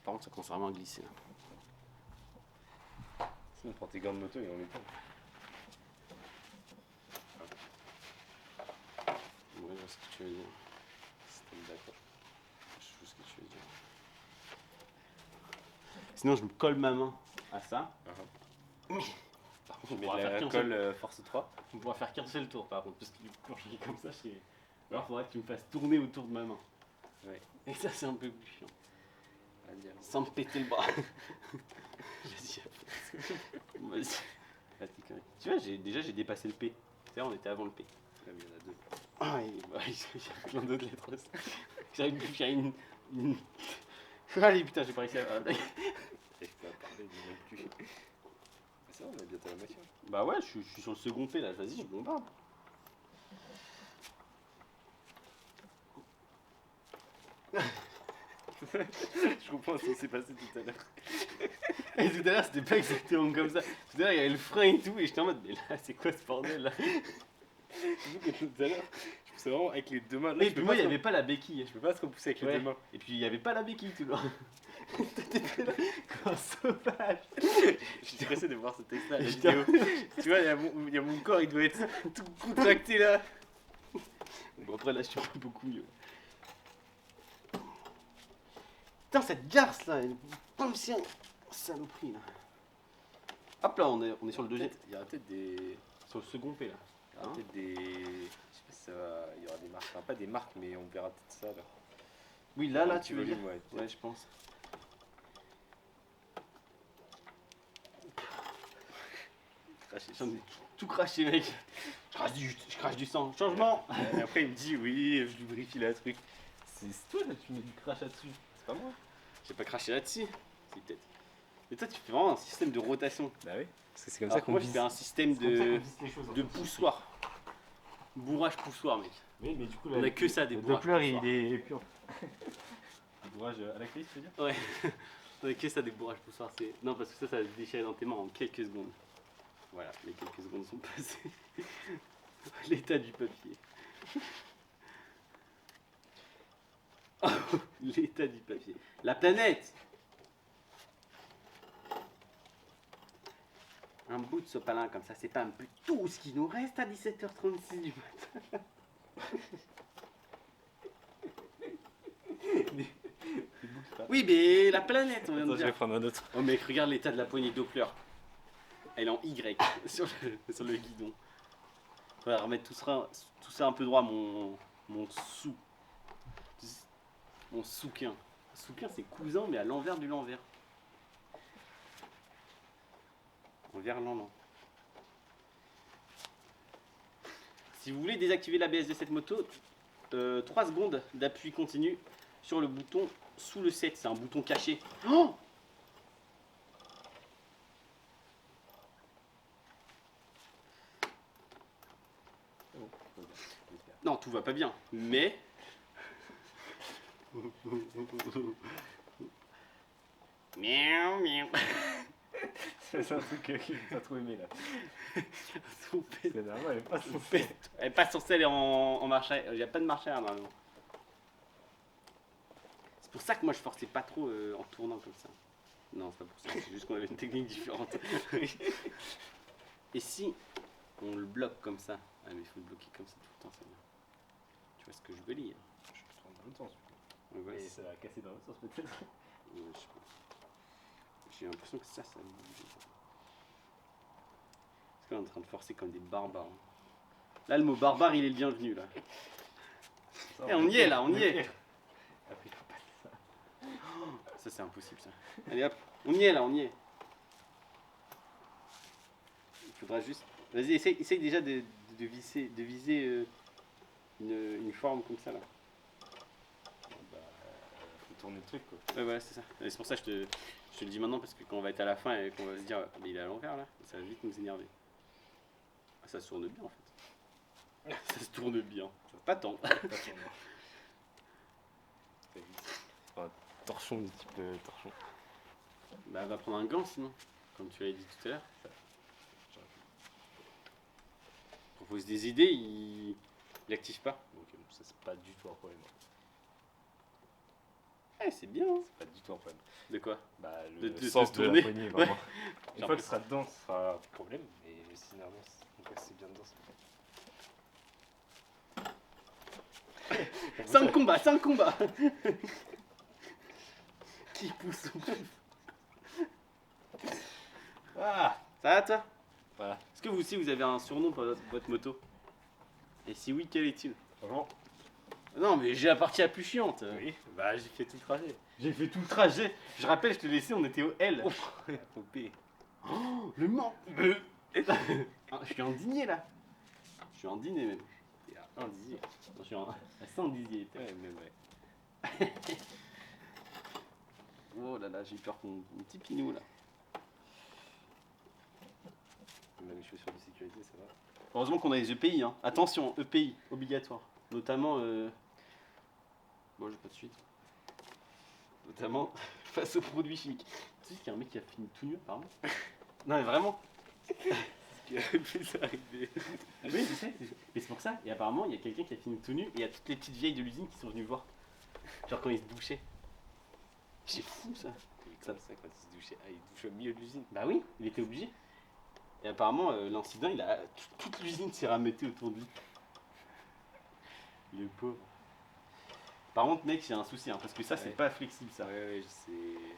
Par contre, ça commence vraiment à glisser. Là. Sinon, prends tes gants de moto et on les prend. Ouais, je vois ce que tu veux dire. Système d'accroche. Je vois ce que tu veux dire. Sinon, je me colle ma main à ça. Par contre, Tu on mets pourra de faire la qu'un colle seul... force 3. on pourra faire qu'un seul tour, par contre. Parce que quand je suis comme ça, alors, il faudra que tu me fasses tourner autour de ma main. Ouais. Et ça, c'est un peu plus chiant. À dire. Sans me péter le bras. Vas-y, vas-y. Vas-y, quand même. Tu vois, j'ai dépassé le P. C'est vrai, on était avant le P. Là, il y en a deux. Ah oui, bah, il y a plein d'autres lettres aussi. J'arrive plus à faire une... Allez, putain, j'ai pas réussi à faire la blague. J'arrive pas à parler, dis non plus. C'est vrai, on a bientôt la moitié. Bah ouais, je suis sur le second P là, vas-y, je bombarde. Je comprends ce qui s'est passé tout à l'heure. Et tout à l'heure, c'était pas exactement comme ça. Tout à l'heure, il y avait le frein et tout, et j'étais en mode, mais là, c'est quoi ce bordel là? Vu que tout à l'heure, je poussais vraiment avec les deux mains. Là, Et je puis peux moi, pas il y trop- avait pas la béquille. Je peux pas trop pousser avec les Ouais. deux mains. Et puis, il y avait pas la béquille tout le long. T'étais là comme un sauvage. Je suis stressé de voir ce texte-là, la Putain. vidéo. Tu vois, il y a mon corps, il doit être tout contracté là. Bon, après, là, je suis pas beaucoup mieux. Putain, cette garce là, elle est comme si un saloperie là. Hop là, on est sur le deuxième. Il y aura peut-être des. Sur le second P là. Il y aura Hein peut-être des. Je sais pas si ça va. Il y aura des marques. Enfin, pas des marques, mais on verra peut-être ça là. Oui, là, Un tu petit veux dire? volume, ouais. Ouais, je pense. J'en ai tout craché, mec. Je crache du sang. Changement. Et après, il me dit oui, je lubrifie la truc. C'est toi là, tu mets du crachat dessus. C'est pas moi. J'ai pas craché là-dessus. Si, peut-être. Mais toi, tu fais vraiment un système de rotation. Bah oui. Parce que c'est comme Alors ça que qu'on moi, je vise. fais un système de poussoir. Bourrage poussoir, mec. Oui, mais du coup, On a que ça, des le bourrages Doppler, poussoirs. il est pur. Le bourrage à la clé, tu veux dire? Ouais. On a que ça, des bourrages poussoirs. Non, parce que ça se déchirait dans tes mains en quelques secondes. Voilà, les quelques secondes sont passées. L'état du papier. Oh, l'état du papier. La planète. Un bout de sopalin comme ça, c'est pas un peu tout ce qui nous reste à 17h36 du matin. Oui, mais la planète, on vient de Attends, je vais dire. prendre un autre. Oh mec, regarde l'état de la poignée Doppler. Elle est en Y sur le guidon. On va remettre tout ça un peu droit, mon sou. Mon souquin. Souquin, c'est cousin, mais à l'envers du l'envers. Envers l'envers. Si vous voulez désactiver l'ABS de cette moto, 3 secondes d'appui continu sur le bouton sous le 7. C'est un bouton caché. Oh! Non, tout va pas bien, mais... Miaou, miaou. C'est un truc que j'ai pas trop aimé là. Son pète- C'est normal, elle est pas son pète. Elle passe sur celle et en marche arrière. Il n'y a pas de marche arrière normalement. C'est pour ça que moi je forçais pas trop en tournant comme ça. Non, c'est pas pour ça, c'est juste qu'on avait une technique différente. Et si on le bloque comme ça? Ah mais il faut le bloquer comme ça tout le temps, c'est bien. Tu vois ce que je veux dire? Je peux tourner dans l'autre sens. Ouais, ouais, Et ça va casser dans l'autre sens peut-être. ouais, je sais pas. J'ai l'impression que ça bouge. Parce qu'on est en train de forcer comme des barbares. Hein. Là, le mot barbare, il est le bienvenu, là. Eh, on y est, là, on y est. Après, il faut passer ça. Ça, c'est impossible, ça. Allez, hop. On y est, là, on y est. faudra juste. Vas-y, essaye déjà de viser une forme comme ça là. Bah, faut tourner le truc quoi. Ouais, voilà, c'est ça. Et c'est pour ça que je te le dis maintenant, parce que quand on va être à la fin et qu'on va se dire, ah, mais il est à l'envers là, ça va vite nous énerver. Ah, ça se tourne bien en fait. Ça se tourne bien. Pas tant. Pas tourner. C'est vite. Enfin, torchon du type torchon. Bah, va prendre un gant sinon, comme tu l'avais dit tout à l'heure. Propose des idées, il active pas. Donc ça c'est pas du tout un problème. Eh, c'est bien. Hein. C'est pas du tout un problème. De quoi? Bah De le sens se de tourner. la poignée vraiment. Une Genre, fois que ce sera dedans, ce sera un problème. Mais généralement, c'est bien dedans. 5 combats, 5 combats. Qui pousse son Ah. Ça va toi? Voilà. Est-ce que vous aussi vous avez un surnom pour votre moto? Et si oui, quel est-il? Franchement. Non mais j'ai la partie la plus chiante. Oui. Bah j'ai fait tout le trajet. J'ai fait tout le trajet. Je rappelle, je te laissais, on était au L. Au P. Oh, le Mans. Ah, je suis indigné là. Je suis indigné même. Il y a un dixier. Je suis à 100 dixier. Ouais, même ouais. Oh là là, j'ai eu peur pour mon petit pinou là. Même les chaussures de sécurité, ça va. Heureusement qu'on a les EPI. Hein. Attention, EPI, obligatoire. Notamment. Bon, j'ai pas de suite. Notamment face aux produits chimiques. Tu sais qu'il y a un mec qui a fini tout nu apparemment. Non mais vraiment. Ce qui aurait pu s'arriver. Oui, je sais. Mais c'est pour ça. Et apparemment, il y a quelqu'un qui a fini tout nu. Et il y a toutes les petites vieilles de l'usine qui sont venues voir. Genre quand ils se douchaient. C'est fou ça. Comme ça, quand il se douchait, il douche au milieu de l'usine. Bah oui, il était obligé. Et apparemment, l'incident, il a toute l'usine s'est rameutée autour de lui. Le pauvre. Par contre, mec, j'ai un souci, hein, parce que ça, c'est Ouais. pas flexible, ça. Ouais, je sais.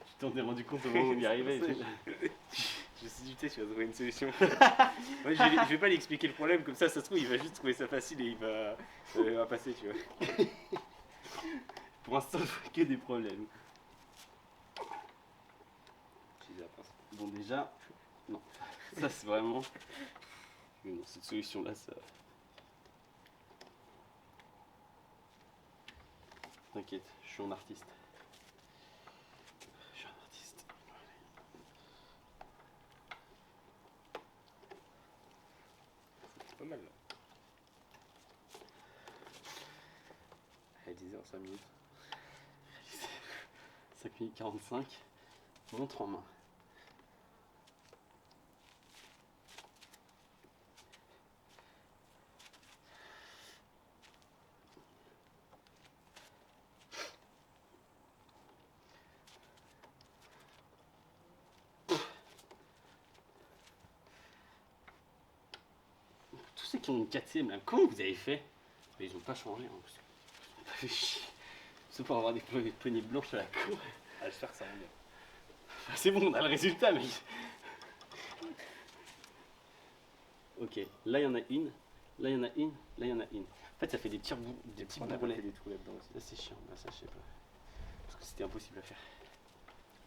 Tu t'en es rendu compte au moment où on y arrivait. Je me suis dit, putain, tu vas trouver une solution. Moi, je vais pas lui expliquer le problème, comme ça se trouve, il va juste trouver ça facile et il va passer, tu vois. Pour l'instant, je vois que des problèmes. J'ai dit la pince. Bon, déjà, non. Ça, c'est vraiment. Mais non, cette solution-là, ça. T'inquiète, je suis un artiste. Je suis un artiste. C'est pas mal, là. Elle disait en 5 minutes. 5 minutes 45, montre en main. Tous ceux qui ont une 4ème là, comment vous avez fait? Mais ils ont pas changé, hein, parce que ils ont pas fait chier. C'est pour avoir des poignées blanches à la cour. Ah, j'espère que ça rend bien. Ah, c'est bon, on a le résultat, mec. Ok, là il y en a une, là il y en a une, là il y en a une. En fait, ça fait des petits On a fait bourrelets. des trous là-dedans aussi. Ça c'est chiant, bah ça je sais pas. Parce que c'était impossible à faire.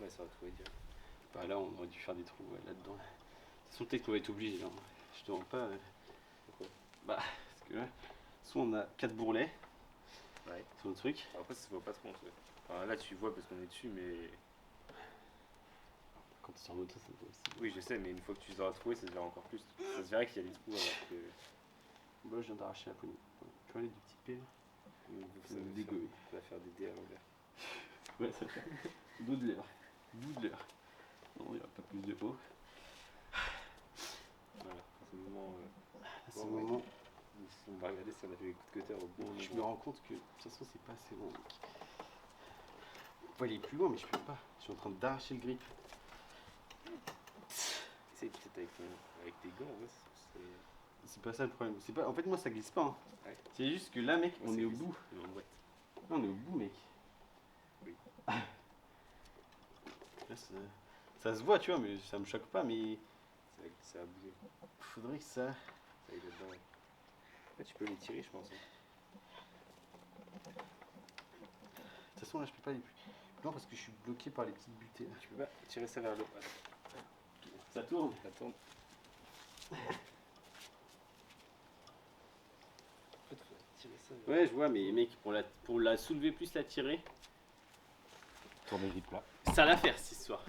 Ouais, ça va trouver direct. Bah là on aurait dû faire des trous là-dedans. De toute façon peut-être qu'on va être obligé là. Je te rends pas. Pourquoi? Bah parce que là, soit on a 4 bourrelets Ouais. sur le truc. Après, ça se voit pas trop en fait. Enfin, là, tu vois parce qu'on est dessus, mais. Quand tu es sur moto ça se voit aussi. Oui, je sais, mais une fois que tu les auras trouvés, ça se verra encore plus. Ça se verrait qu'il y a des trous alors que. Bah je viens d'arracher la poignée. Tu vois les deux petits P là? Ça va Dégommer. ça va faire des dés à l'envers. Ouais ça fait. Baudelaire. Baudelaire. Non il n'y aura pas plus de haut. Voilà, à ce moment. À ce Bon, moment. On va regarder si on a fait les coups de cutter au bon Je me moment. rends compte que de toute façon c'est pas assez long. Mec. On peut aller plus loin mais je peux pas. Je suis en train d'arracher le grip. Essaye peut-être avec tes gants, ouais, C'est pas ça le problème. C'est pas. En fait moi ça glisse pas. Hein. Ouais. C'est juste que là mec Ouais, on c'est est au glisse. bout. c'est en boîte. Là on est au bout mec. Oui. Là, ça se voit tu vois mais ça me choque pas mais Ça a bougé. faudrait que ça. Ça y est là-dedans, ouais. Ouais, tu peux les tirer, je pense. De toute façon là je peux pas aller plus loin parce que je suis bloqué par les petites butées là. Tu peux pas tirer ça vers le haut. Voilà. Ça tourne. Ça tourne. En fait, faut tirer ça. Ouais, je vois, mais mec, pour la soulever plus la tirer, Tourner vite là. ça l'affaire cette histoire.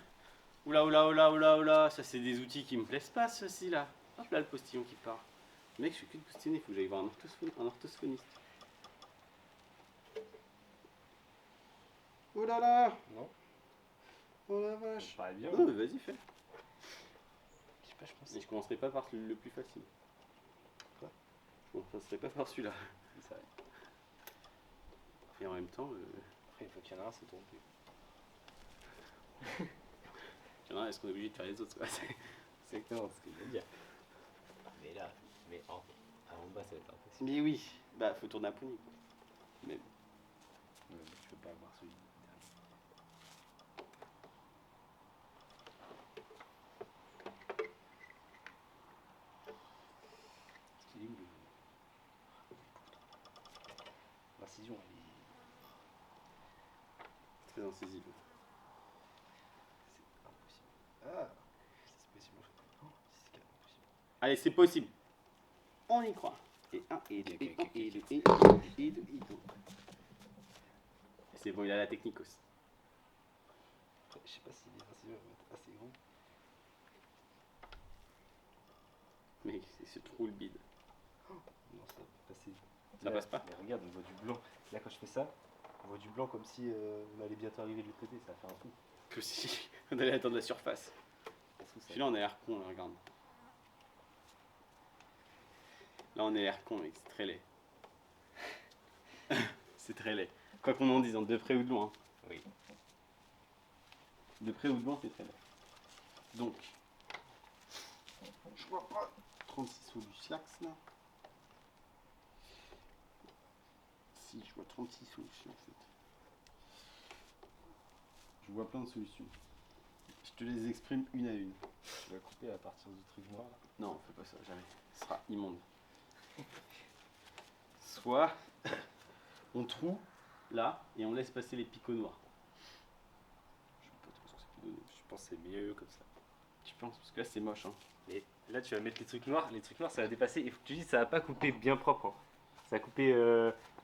Oula, oula, oula, oula, oula, ça c'est des outils qui me plaisent pas, ceci là. Hop là, le postillon qui part. Mec, je fais que de postillonner, faut que j'aille voir un orthophoniste. Oh là là. Non. Oh la Ça vache. paraît bien. Non, mais vas-y, fais. Je sais pas, je pense Mais je commencerai pas par le plus facile. Quoi? Je commencerai pas par celui-là. c'est ça. Et en même temps, Après, une fois qu'il y en a un, c'est tourné. il y en a un, est-ce qu'on est obligé de faire les autres quoi? C'est exactement ce que je veux dire. Mais là, en bas, ça va être impossible. Mais oui, bah faut tourner à poignée quoi. Même. Tu peux pas avoir celui Parce qu'il est où le. L'incision, elle est. Très insaisible. C'est impossible. Ah, c'est possible en fait. Oh, c'est carrément possible. Allez, c'est possible. On y croit. Et un, et deux, Ok, et ok, un, ok, et ok. deux, et deux, et deux. C'est bon, il a la technique aussi. Après, je sais pas si les incisions vont être assez grands. Mec, c'est ce trou le bide. Non, ça va pas passer. Ça Là, passe pas? Mais regarde, on voit du blanc. Là, quand je fais ça, on voit du blanc comme si on allait bientôt arriver de l'autre côté. Ça va faire un trou. Que si on allait attendre la surface. Un trou, ça. Celui-là, on a l'air con, là, regarde. Là, on a l'air con, mec, c'est très laid. C'est très laid. Quoi qu'on en dise, hein, de près ou de loin. Oui. De près ou de loin, c'est très laid. Donc, je vois pas 36 sous du Slax là. Si, je vois 36 solutions en fait. Je vois plein de solutions. Je te les exprime une à une. Tu vas couper à partir du truc noir là. Non, fais pas ça, jamais. Ce sera immonde. Soit on troue là et on laisse passer les picots noirs. Je sais pas trop ce que ça peut donner. Je pense que c'est mieux comme ça. Tu penses? Parce que là c'est moche. Hein. Et là, tu vas mettre les trucs noirs. Les trucs noirs, ça va dépasser. Il faut que tu dises, ça va pas couper bien propre. Hein. Ça va couper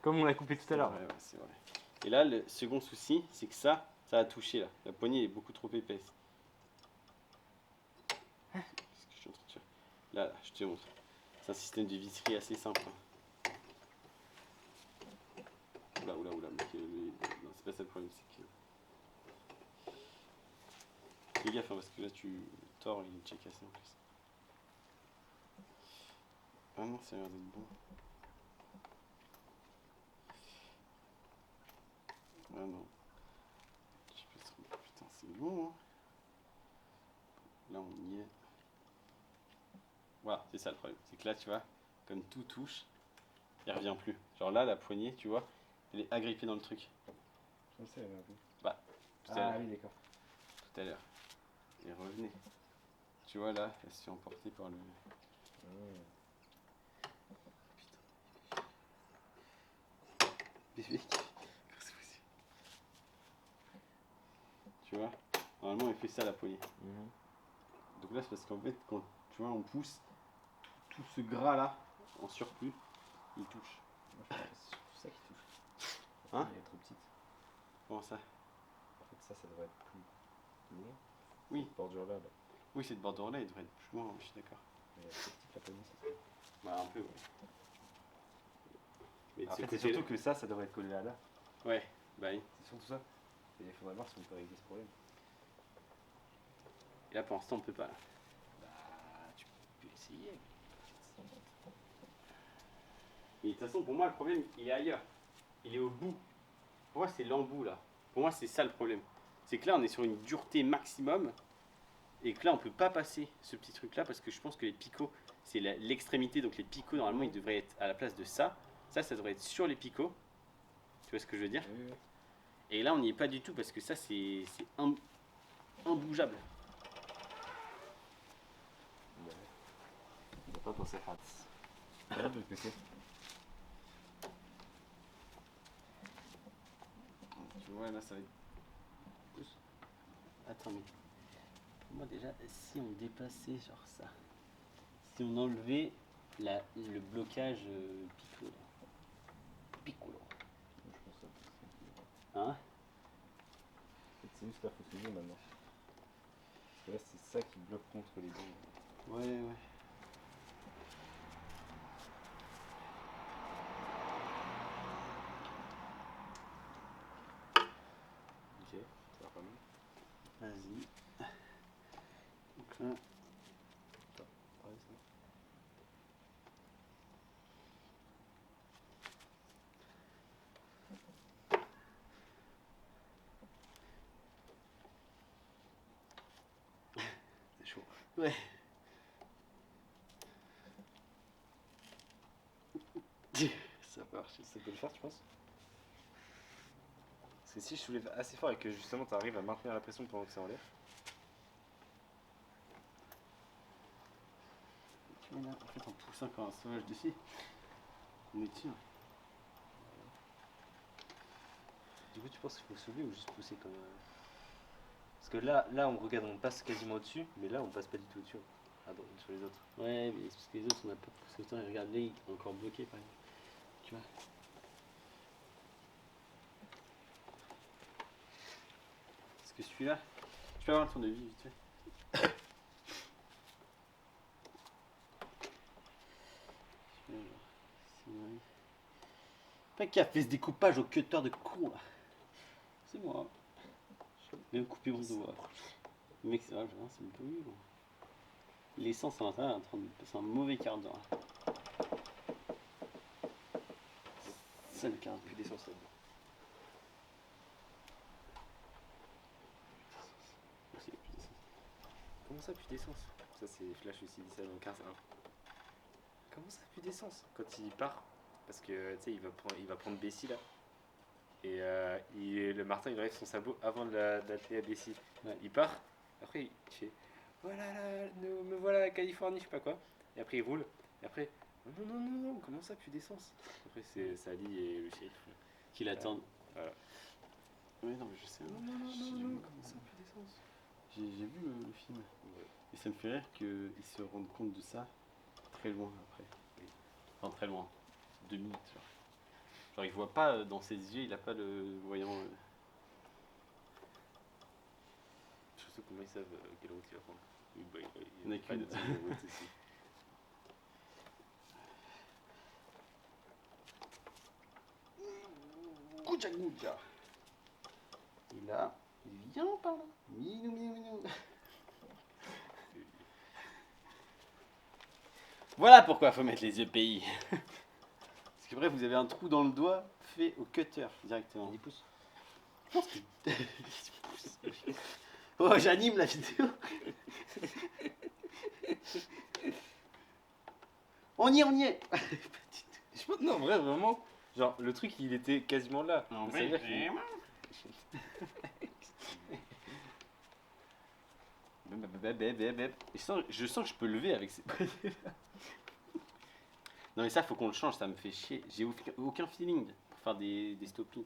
comme on a coupé tout à l'heure. Ouais, ouais, c'est vrai. Et là, le second souci, c'est que ça a touché là. La poignée est beaucoup trop épaisse. Qu'est-ce que je suis en train de faire? Là, je te montre. C'est un système de visserie assez simple. Hein. Oula, oula, oula. Mec, non, c'est pas ça le problème, c'est que. Fais gaffe, hein, parce que là, tu tords, il est déjà cassé en plus. Ah non, ça a l'air d'être bon. Ah non. Je sais pas trop. Putain, c'est bon, hein. Là, on y est. Voilà, c'est ça le problème. C'est que là, tu vois, comme tout touche, il revient plus. Genre là, la poignée, tu vois, elle est agrippée dans le truc. Je sais, un peu. Bah, tout à Ah l'heure. oui, d'accord. Tout à l'heure. Et revenez. Tu vois là, elle se fait emporter par le. Bébé, comment c'est possible? Tu vois, normalement il fait ça la poignée. Donc là c'est parce qu'en fait quand tu vois on pousse, tout ce gras là en surplus, il touche. Moi, je pense que c'est surtout ça qui touche. Hein? Elle est trop petite. Comment ça? En fait, ça devrait être plus loin. Oui. Cette bordure là. Oui, cette bordure là elle devrait être plus loin, je suis d'accord. Mais c'est petite la poignée, c'est ça. Bah un peu ouais. Mais de En ce fait, c'est côté-là- surtout que ça devrait être collé là. Ouais, bah oui. C'est surtout ça. Et il faudrait voir si on peut régler ce problème. Et là pour l'instant on peut pas là. Bah, tu peux essayer. Mais de toute façon, pour moi, le problème, il est ailleurs. Il est au bout. Pour moi, c'est l'embout, là. Pour moi, c'est ça le problème. C'est que là, on est sur une dureté maximum. Et que là, on peut pas passer ce petit truc-là parce que je pense que les picots, c'est l'extrémité. Donc les picots, normalement, ils devraient être à la place de ça. Ça devrait être sur les picots. Tu vois ce que je veux dire? Oui, oui. Et là, on n'y est pas du tout parce que ça, c'est imbougeable. Ouais. Il n'a pas pensé à ça. De l'autre côté. Tu vois, là, ça va être... Attends, mais... Pour moi, déjà, si on dépassait genre ça, si on enlevait le blocage piccolo. Piccolo. Je pense que Hein? c'est juste là, faut se jouer maintenant. Parce que là, c'est ça qui bloque contre les deux. Ouais. Ok, ça va pas mal. Vas-y. Donc là, Ouais, ça. C'est chaud. ouais. Ça marche. Ça peut le faire, tu penses? Parce que si je soulève assez fort et que justement tu arrives à maintenir la pression pendant que c'est en l'air. Tu vois là, en fait en poussant comme un sauvage dessus, on étire. Du coup, tu penses qu'il faut soulever ou juste pousser comme. Parce que là, on regarde, on passe quasiment au-dessus, mais là, on passe pas du tout au-dessus. Ah bon, sur les autres. Ouais, mais c'est parce que les autres on a pas poussé autant et regarde là il est encore bloqué par exemple. Tu vois. Parce que celui-là, tu peux avoir le tour de vie vite fait. Pas qui a fait ce découpage au cutter de con là. C'est moi. Je vais me couper mon doigt. Le mec, c'est vrai, c'est un peu nul. L'essence à l'intérieur est en train de passer un mauvais quart d'heure. C'est le quart Plus d'essence là-dedans. Comment ça, plus d'essence? Ça, c'est Flash aussi, dit ça dans 15-1. Comment ça, plus d'essence? Quand il part, parce que tu sais, il va prendre Bessie là. Et le Martin il enlève son sabot avant d'atteler à Bessie. Ouais. Il part, après il fait voilà, là, me voilà à Californie, je sais pas quoi. Et après il roule. Et après, non, comment ça, plus d'essence? Après c'est Sally et le shérif. qui l'attendent. Voilà. Oui, non, mais je sais. Non, comment ça, plus d'essence? J'ai vu le film. Et ça me fait rire qu'ils se rendent compte de ça très loin après. Enfin, très loin. 2 minutes. Genre, il voit pas dans ses yeux, il a pas le voyant. Je sais comment ils savent quelle route il va prendre. Oui, bah, Il y en a pas qu'une. de petite route ici. Gouja gouja. Et là, il vient par là. Minou. Voilà pourquoi faut mettre les EPI. Parce que bref, vous avez un trou dans le doigt fait au cutter directement. Il pousse. Oh, j'anime la vidéo. On y est. Je sais pas, non, en vrai, vraiment. Genre, le truc, il était quasiment là. En Donc, vrai, ça veut dire qu'il- Et je sens que je peux lever avec ces Non mais ça faut qu'on le change, ça me fait chier. J'ai aucun feeling pour faire des stoppings.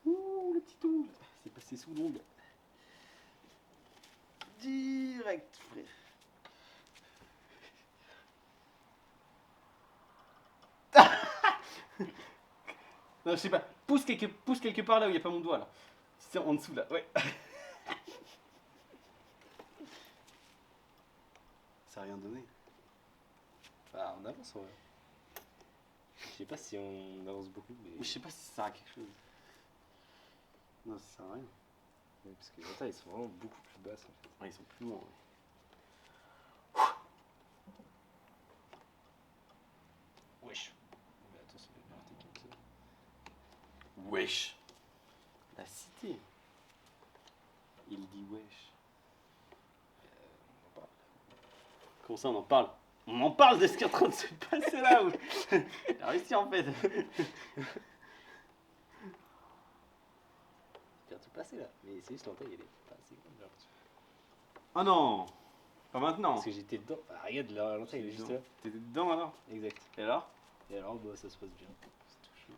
Ouh le petit ongle, c'est passé sous l'ongle. Direct frère. Non je sais pas, pousse quelque part là où il n'y a pas mon doigt là. C'est en dessous là, ouais. Ça a rien donné. Ah, on avance, ouais. Je sais pas si on avance beaucoup, mais. Je sais pas si ça sert à quelque chose. Non, ça sert à rien. Ouais, parce que les tailles, ils sont vraiment beaucoup plus basses en fait. Ouais, ils sont plus loin. Ouais. Wesh. Mais attends, c'est bien arrêté comme ça. Wesh. La cité. Il dit wesh. On en parle. Comment ça on en parle? On en parle de ce qui est en train de se passer là. Il a réussi en fait. Tu as tout passé là. Mais c'est juste l'entaille, elle est pas assez grande. Genre. Oh non. Pas maintenant. Parce que j'étais dedans. Ah, regarde, l'entaille, elle est juste là. T'étais dedans alors? Exact. Et alors? Et alors, bah, ça se passe bien. C'est tout chaud.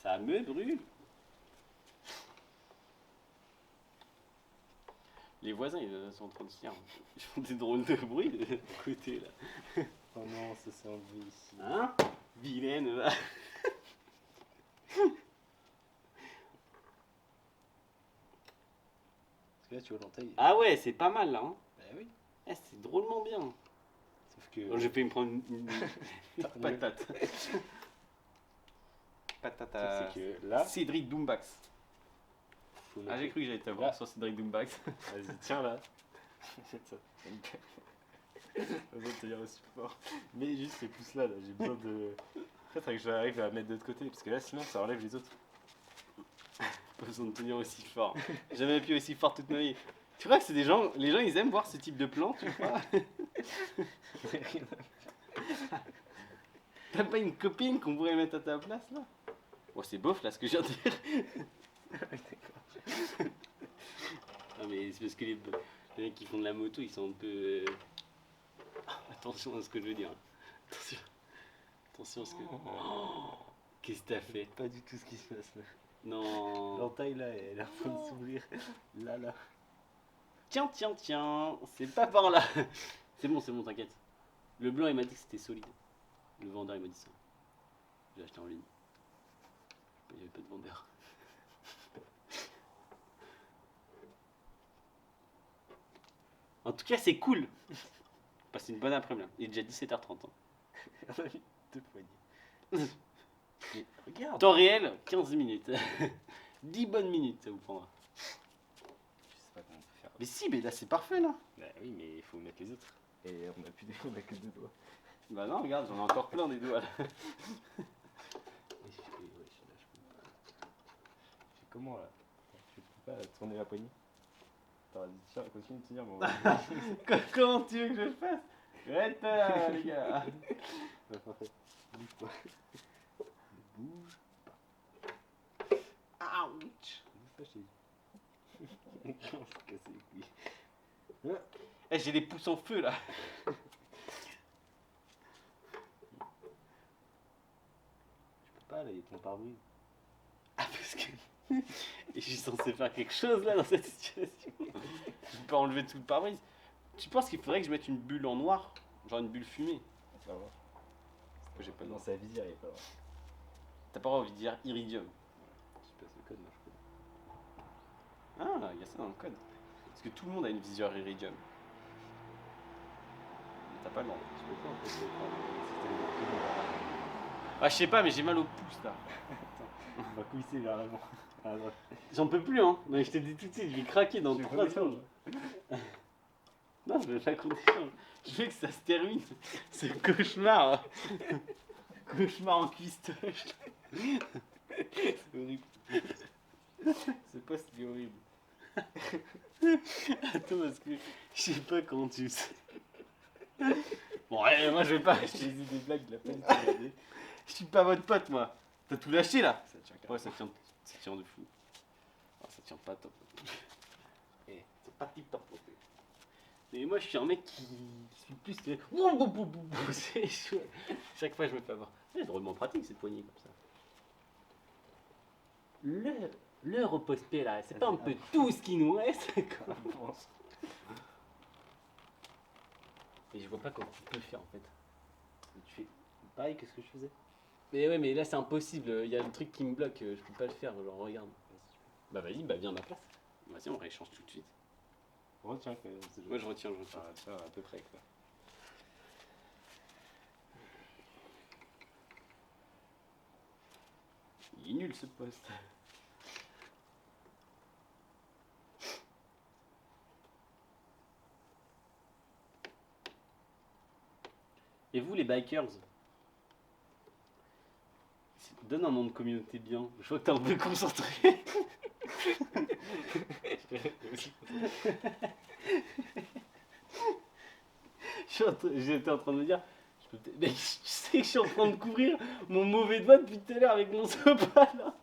Ça me brûle. Les voisins, ils sont en train de se dire. Ils font des drôles de bruit de côté là. Oh non, ça s'est enlevé ici. Hein? Vilaine, va. Parce que là, tu vois, l'entaille. Ah ouais, c'est pas mal là. Hein. Bah oui. Eh, c'est drôlement bien. Sauf que. Oh, je vais me prendre une patate. Patate à C'est que là, Cédric Doombax. faut Ah, j'ai mettre- cru que j'allais t'avoir Là. sur Cédric Doombax. Vas-y, tiens là. Faites ça. J'ai besoin de tenir aussi fort. Mais juste ces pouces là, j'ai besoin de. En fait, faudrait que j'arrive à mettre de l'autre côté, parce que là, sinon, ça enlève les autres. Pas besoin de tenir aussi fort. J'ai jamais appuyé aussi fort toute ma vie. Tu crois que c'est des gens, les gens ils aiment voir ce type de plan, tu crois? T'as pas une copine qu'on pourrait mettre à ta place là? Oh c'est bof là ce que je viens de dire. Non mais c'est parce que les mecs qui font de la moto ils sont un peu... Attention à ce que je veux dire. Attention. Attention à ce que... Oh, qu'est-ce que t'as fait? Pas du tout ce qui se passe là. Non. L'entaille là, elle est en train de s'ouvrir. Là, là. Tiens, tiens, tiens, c'est pas par là. C'est bon, t'inquiète. Le blanc, il m'a dit que c'était solide. Le vendeur, il m'a dit ça. J'ai acheté en ligne. Il n'y avait pas de vendeur. En tout cas, c'est cool. Passez une bonne après-midi. Il est déjà 17h30. Hein. On a mis 2 poignées. Mais regarde. Temps réel, 15 minutes. 10 bonnes minutes, ça vous prendra. Je sais pas comment on peut faire. Mais si, mais là, c'est parfait, là. Bah oui, mais il faut mettre les autres. Et on a plus des... on a que 2 doigts. Bah non, regarde, j'en ai encore plein des doigts, là. Et je fais, ouais, là, je peux pas. Je fais comment là? Je peux pas tourner la poignée. T'aurais dit, tiens, continue de tenir, mon. Comment tu veux que je le fasse? Arrête là, les gars. Bouge pas. Bouge. Ouch. Bouge pas, je t'ai dit. On se casse les couilles. Eh, j'ai des pouces en feu là. Je peux pas, là, il y a ton pare-brise. Ah, parce que. Et je suis censé faire quelque chose là dans cette situation. Je peux pas enlever tout le pare-brise. Tu penses qu'il faudrait que je mette une bulle en noir? Genre une bulle fumée? Ça va. J'ai pas le Dans droit. sa visière, il est pas là. T'as pas envie de dire iridium. Je passe le code, moi je peux. Ah, il y a ça dans le code. Parce que tout le monde a une visière iridium. Mais t'as pas le droit. Je peux pas en fait. Si t'as les Ah, je sais pas, mais j'ai mal au pouce là. on va couisser vers l'avant. À droite. J'en peux plus, hein. Mais je te dis tout de suite, je vais craquer dans Je vais 3 pas secondes. Non, je veux pas qu'on échange. Je veux que ça se termine. C'est le cauchemar. Cauchemar en cuistoche. C'est horrible. Ce poste il est horrible. Attends, parce que je sais pas comment tu sais. Bon, allez, moi je vais pas. J'ai dit des blagues, il a pas du tout regardé. Je suis pas votre pote, moi. T'as tout lâché là. Ça tient Ouais, ça tient de fou. Ah, ça tient pas top. Eh. C'est pas tip top. Mais moi je suis un mec qui suis plus. C'est chaud. Chaque fois je me fais avoir. C'est drôlement pratique cette poignée comme ça. Le repose-pied là, c'est pas un peu tout ce qui nous reste quoi. Je pense. Et je vois pas comment tu peux le faire en fait. Tu fais pareil que ce que je faisais. Mais ouais, mais là c'est impossible, il y a le truc qui me bloque, je peux pas le faire, genre regarde. Bah vas-y, bah viens à ma place. Vas-y, on rééchange tout de suite. Retiens quand même. Moi je retiens, je retiens. Ah, tiens, à peu près quoi. Il est nul ce poste. Et vous les bikers, donne un nom de communauté bien. Je vois que t'es un peu concentré. J'étais en train de me dire, mais tu sais que je suis en train de couvrir mon mauvais doigt depuis tout à l'heure avec mon sopalin là.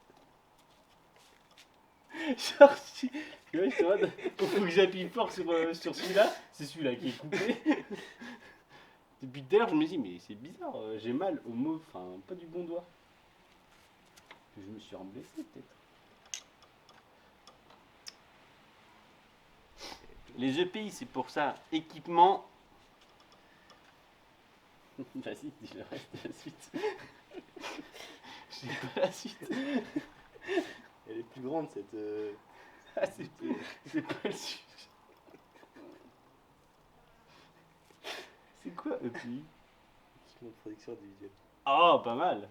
Genre, ouais, je te vois, faut que j'appuie fort sur celui-là, c'est celui-là qui est coupé. Depuis tout à l'heure, je me dis, mais c'est bizarre, j'ai mal au mot, enfin, pas du bon doigt. Je me suis blessé peut-être. Les EPI, c'est pour ça. Équipement. Vas-y, dis le reste de la suite. J'ai pas la suite. Elle est plus grande cette. Ah, c'est pas le sujet. C'est quoi EPI? Équipement de production individuelle. Oh, pas mal.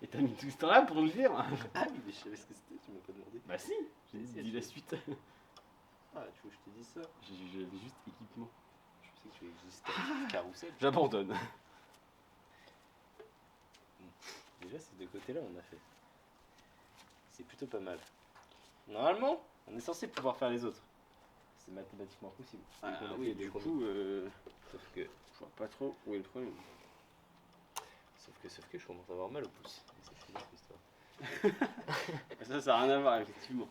Et t'as mis tout ce temps là pour nous le dire? Ah oui, mais je savais ce que c'était, tu m'as pas demandé. Bah si, j'ai Si, dit la tu- suite. Ah, tu veux que je te dise ça? J'avais juste équipement. Je sais que tu existes carrousel. J'abandonne. Déjà, ces deux côtés-là, on a fait. C'est plutôt pas mal. Normalement, on est censé pouvoir faire les autres. C'est mathématiquement possible. Ah Donc, on a oui, fait du des coup, premiers. sauf que je vois pas trop où est le problème. Sauf que je commence à avoir mal au pouce. Et ça, c'est une autre histoire. Ça a rien à voir, effectivement.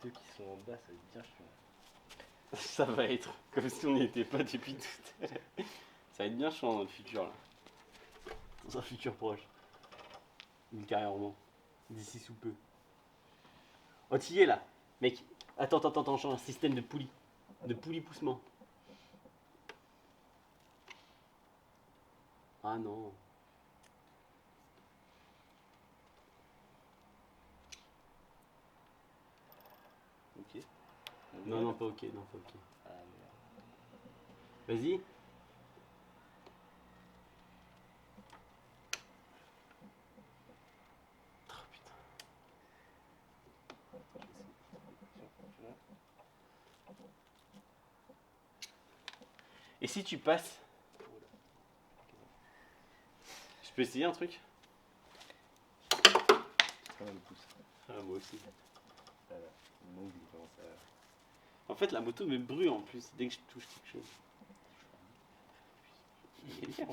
Les deux qui sont en bas, ça va être bien chiant. Ça va être comme si on n'y était pas depuis tout à l'heure. Ça va être bien chaud dans notre futur là. Dans un futur proche. Ultérieurement. D'ici sous peu. Oh, t'y es là, mec. Attends, change un système de poulie. De poulie-poussement. Ah non. Ok. Non, pas ok, non, pas ok. Ah merde. Vas-y. Oh putain. Et si tu passes? Je peux essayer un truc? Quand même le pouce. Ah, moi aussi. Voilà. Mon ongle, il commence à. En fait, la moto me brûle en plus dès que je touche quelque chose. Il est bien.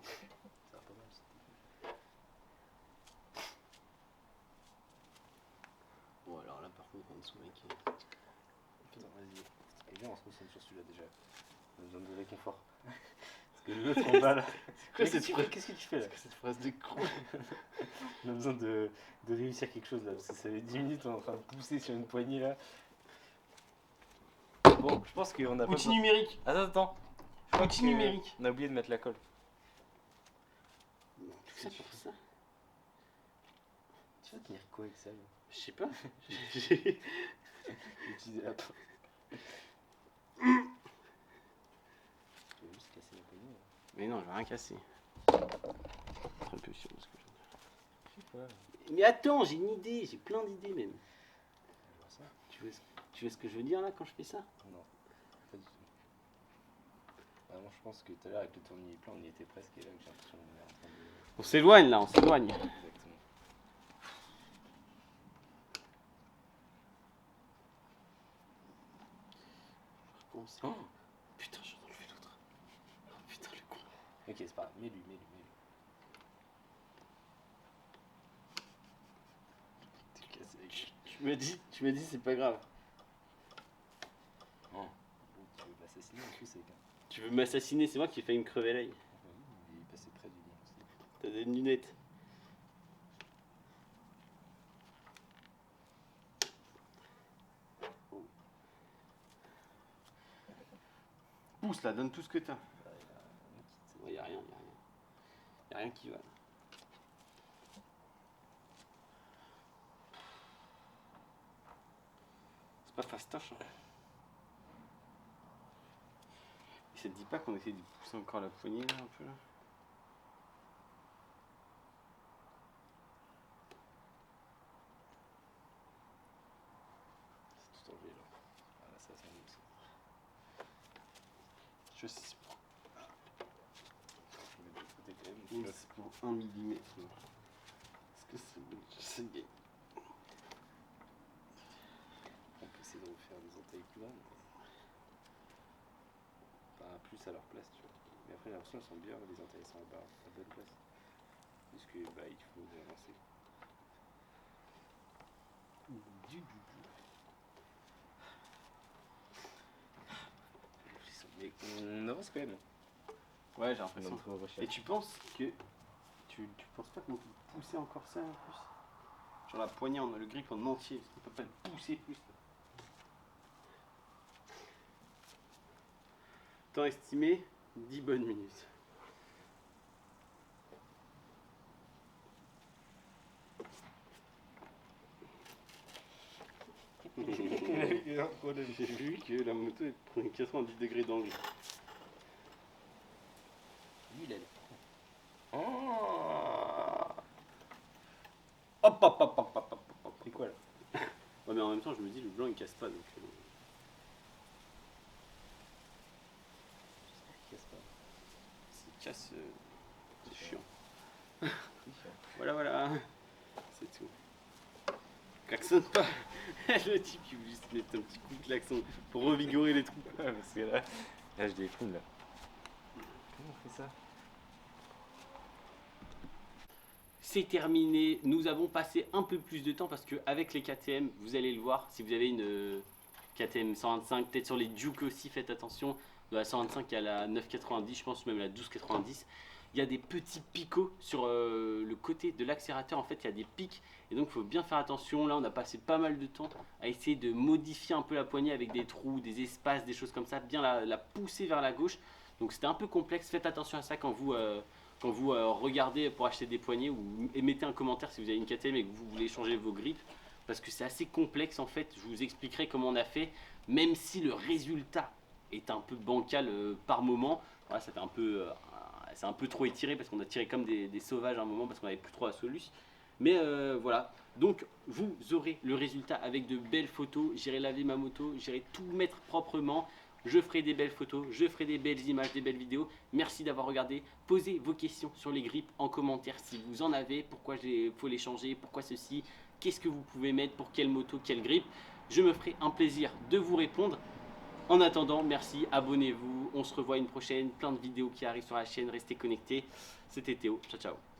Ça va pas mal ça. Bon, alors là, par contre, en dessous, mec. Putain, vas-y. Et bien, on se concentre sur celui-là déjà. On a besoin de réconfort. Parce que l'autre en bas là. Quoi, Qu'est-ce que tu fais là? cette phrase de con? On a besoin de réussir quelque chose là. Parce que ça fait 10 minutes, on est en train de pousser sur une poignée là. Bon, je pense qu'on a pas. Outil numérique. Attends. Je crois Outil que numérique. On a oublié de mettre la colle. Tout ça pour ça? Tu vas tenir quoi avec ça là? Je sais pas. Utiliser la pince. Je vais juste casser la poignée. Mais non, je vais rien casser. Un peu sûr de ce que je Je sais pas. Mais attends, j'ai une idée, j'ai plein d'idées même. Je vois ça. Tu vois ce que je veux dire là quand je fais ça? Non, pas du tout. Vraiment, je pense que tout à l'heure avec le tournier plein, on y était presque et là que j'ai l'impression qu'on est en train de. On s'éloigne là, on s'éloigne. Exactement. Oh putain, j'ai enlevé l'autre. Oh putain, le con. Ok, c'est pas grave. Mets-lui. T'es cassé avec. Tu m'as dit c'est pas grave. Bon, tu veux l'assassiner en plus, c'est quelqu'un. Tu veux m'assassiner, c'est moi qui ai failli me crever l'œil. Il est passé près du lit aussi. T'as des lunettes. Pousse là, donne tout ce que t'as. Ouais, y'a rien. Y'a rien qui va là. C'est pas fastoche. Hein. Et ça te dit pas qu'on essaie de pousser encore la poignée là un peu là? C'est tout enlevé là. Voilà, ça c'est mieux aussi. Je sais c'est pour, Je vais mettre de l'autre côté quand même. c'est pour 1 mm. Est-ce que c'est bon? Je sais bien. On peut essayer de refaire des entailles plus grandes. Enfin, plus à leur place, tu vois. Mais après, j'ai l'impression qu'elles sont bien, les entailles sont à la bonne place. Parce que, bah, il faut avancer. avance quand même. Ouais, j'ai On l'impression. entre recherche. Et tu penses que. Tu penses pas qu'on peut pousser encore ça en plus? Genre la poignée, le grip en entier, parce qu'on peut pas le pousser plus. Temps estimé, 10 bonnes minutes. J'ai vu que la moto elle prenait 90 degrés d'angle. Lui, il a Hop hop hop hop hop hop hop. pris quoi là? Ouais, mais en même temps, je me dis, le blanc il casse pas donc. S'il casse, c'est chiant. Voilà, voilà. C'est tout. Klaxonne pas. Le type il veut juste mettre un petit coup de klaxon pour revigorer les trous. Ouais, parce que là je déprime là. Comment on fait ça? C'est terminé. Nous avons passé un peu plus de temps parce qu'avec les KTM, vous allez le voir, si vous avez une KTM 125, peut-être sur les Duke aussi, faites attention. De la 125 à la 990, je pense même la 1290. Il y a des petits picots sur le côté de l'accélérateur. En fait, il y a des pics et donc il faut bien faire attention. Là, on a passé pas mal de temps à essayer de modifier un peu la poignée avec des trous, des espaces, des choses comme ça, bien la pousser vers la gauche. Donc c'était un peu complexe. Faites attention à ça quand vous regardez pour acheter des poignées ou mettez un commentaire si vous avez une KTM et que vous voulez changer vos grippes. Parce que c'est assez complexe en fait. Je vous expliquerai comment on a fait. Même si le résultat est un peu bancal par moment. Voilà, ça fait un peu... c'est un peu trop étiré parce qu'on a tiré comme des sauvages à un moment parce qu'on n'avait plus trop la soluce. Mais voilà, donc vous aurez le résultat avec de belles photos. J'irai laver ma moto, j'irai tout mettre proprement. Je ferai des belles photos, je ferai des belles images, des belles vidéos. Merci d'avoir regardé. Posez vos questions sur les grippes en commentaire si vous en avez. Pourquoi il faut les changer, pourquoi ceci, qu'est-ce que vous pouvez mettre pour quelle moto, quelle grippe. Je me ferai un plaisir de vous répondre. En attendant, merci, abonnez-vous, on se revoit une prochaine, plein de vidéos qui arrivent sur la chaîne, restez connectés. C'était Théo, ciao ciao.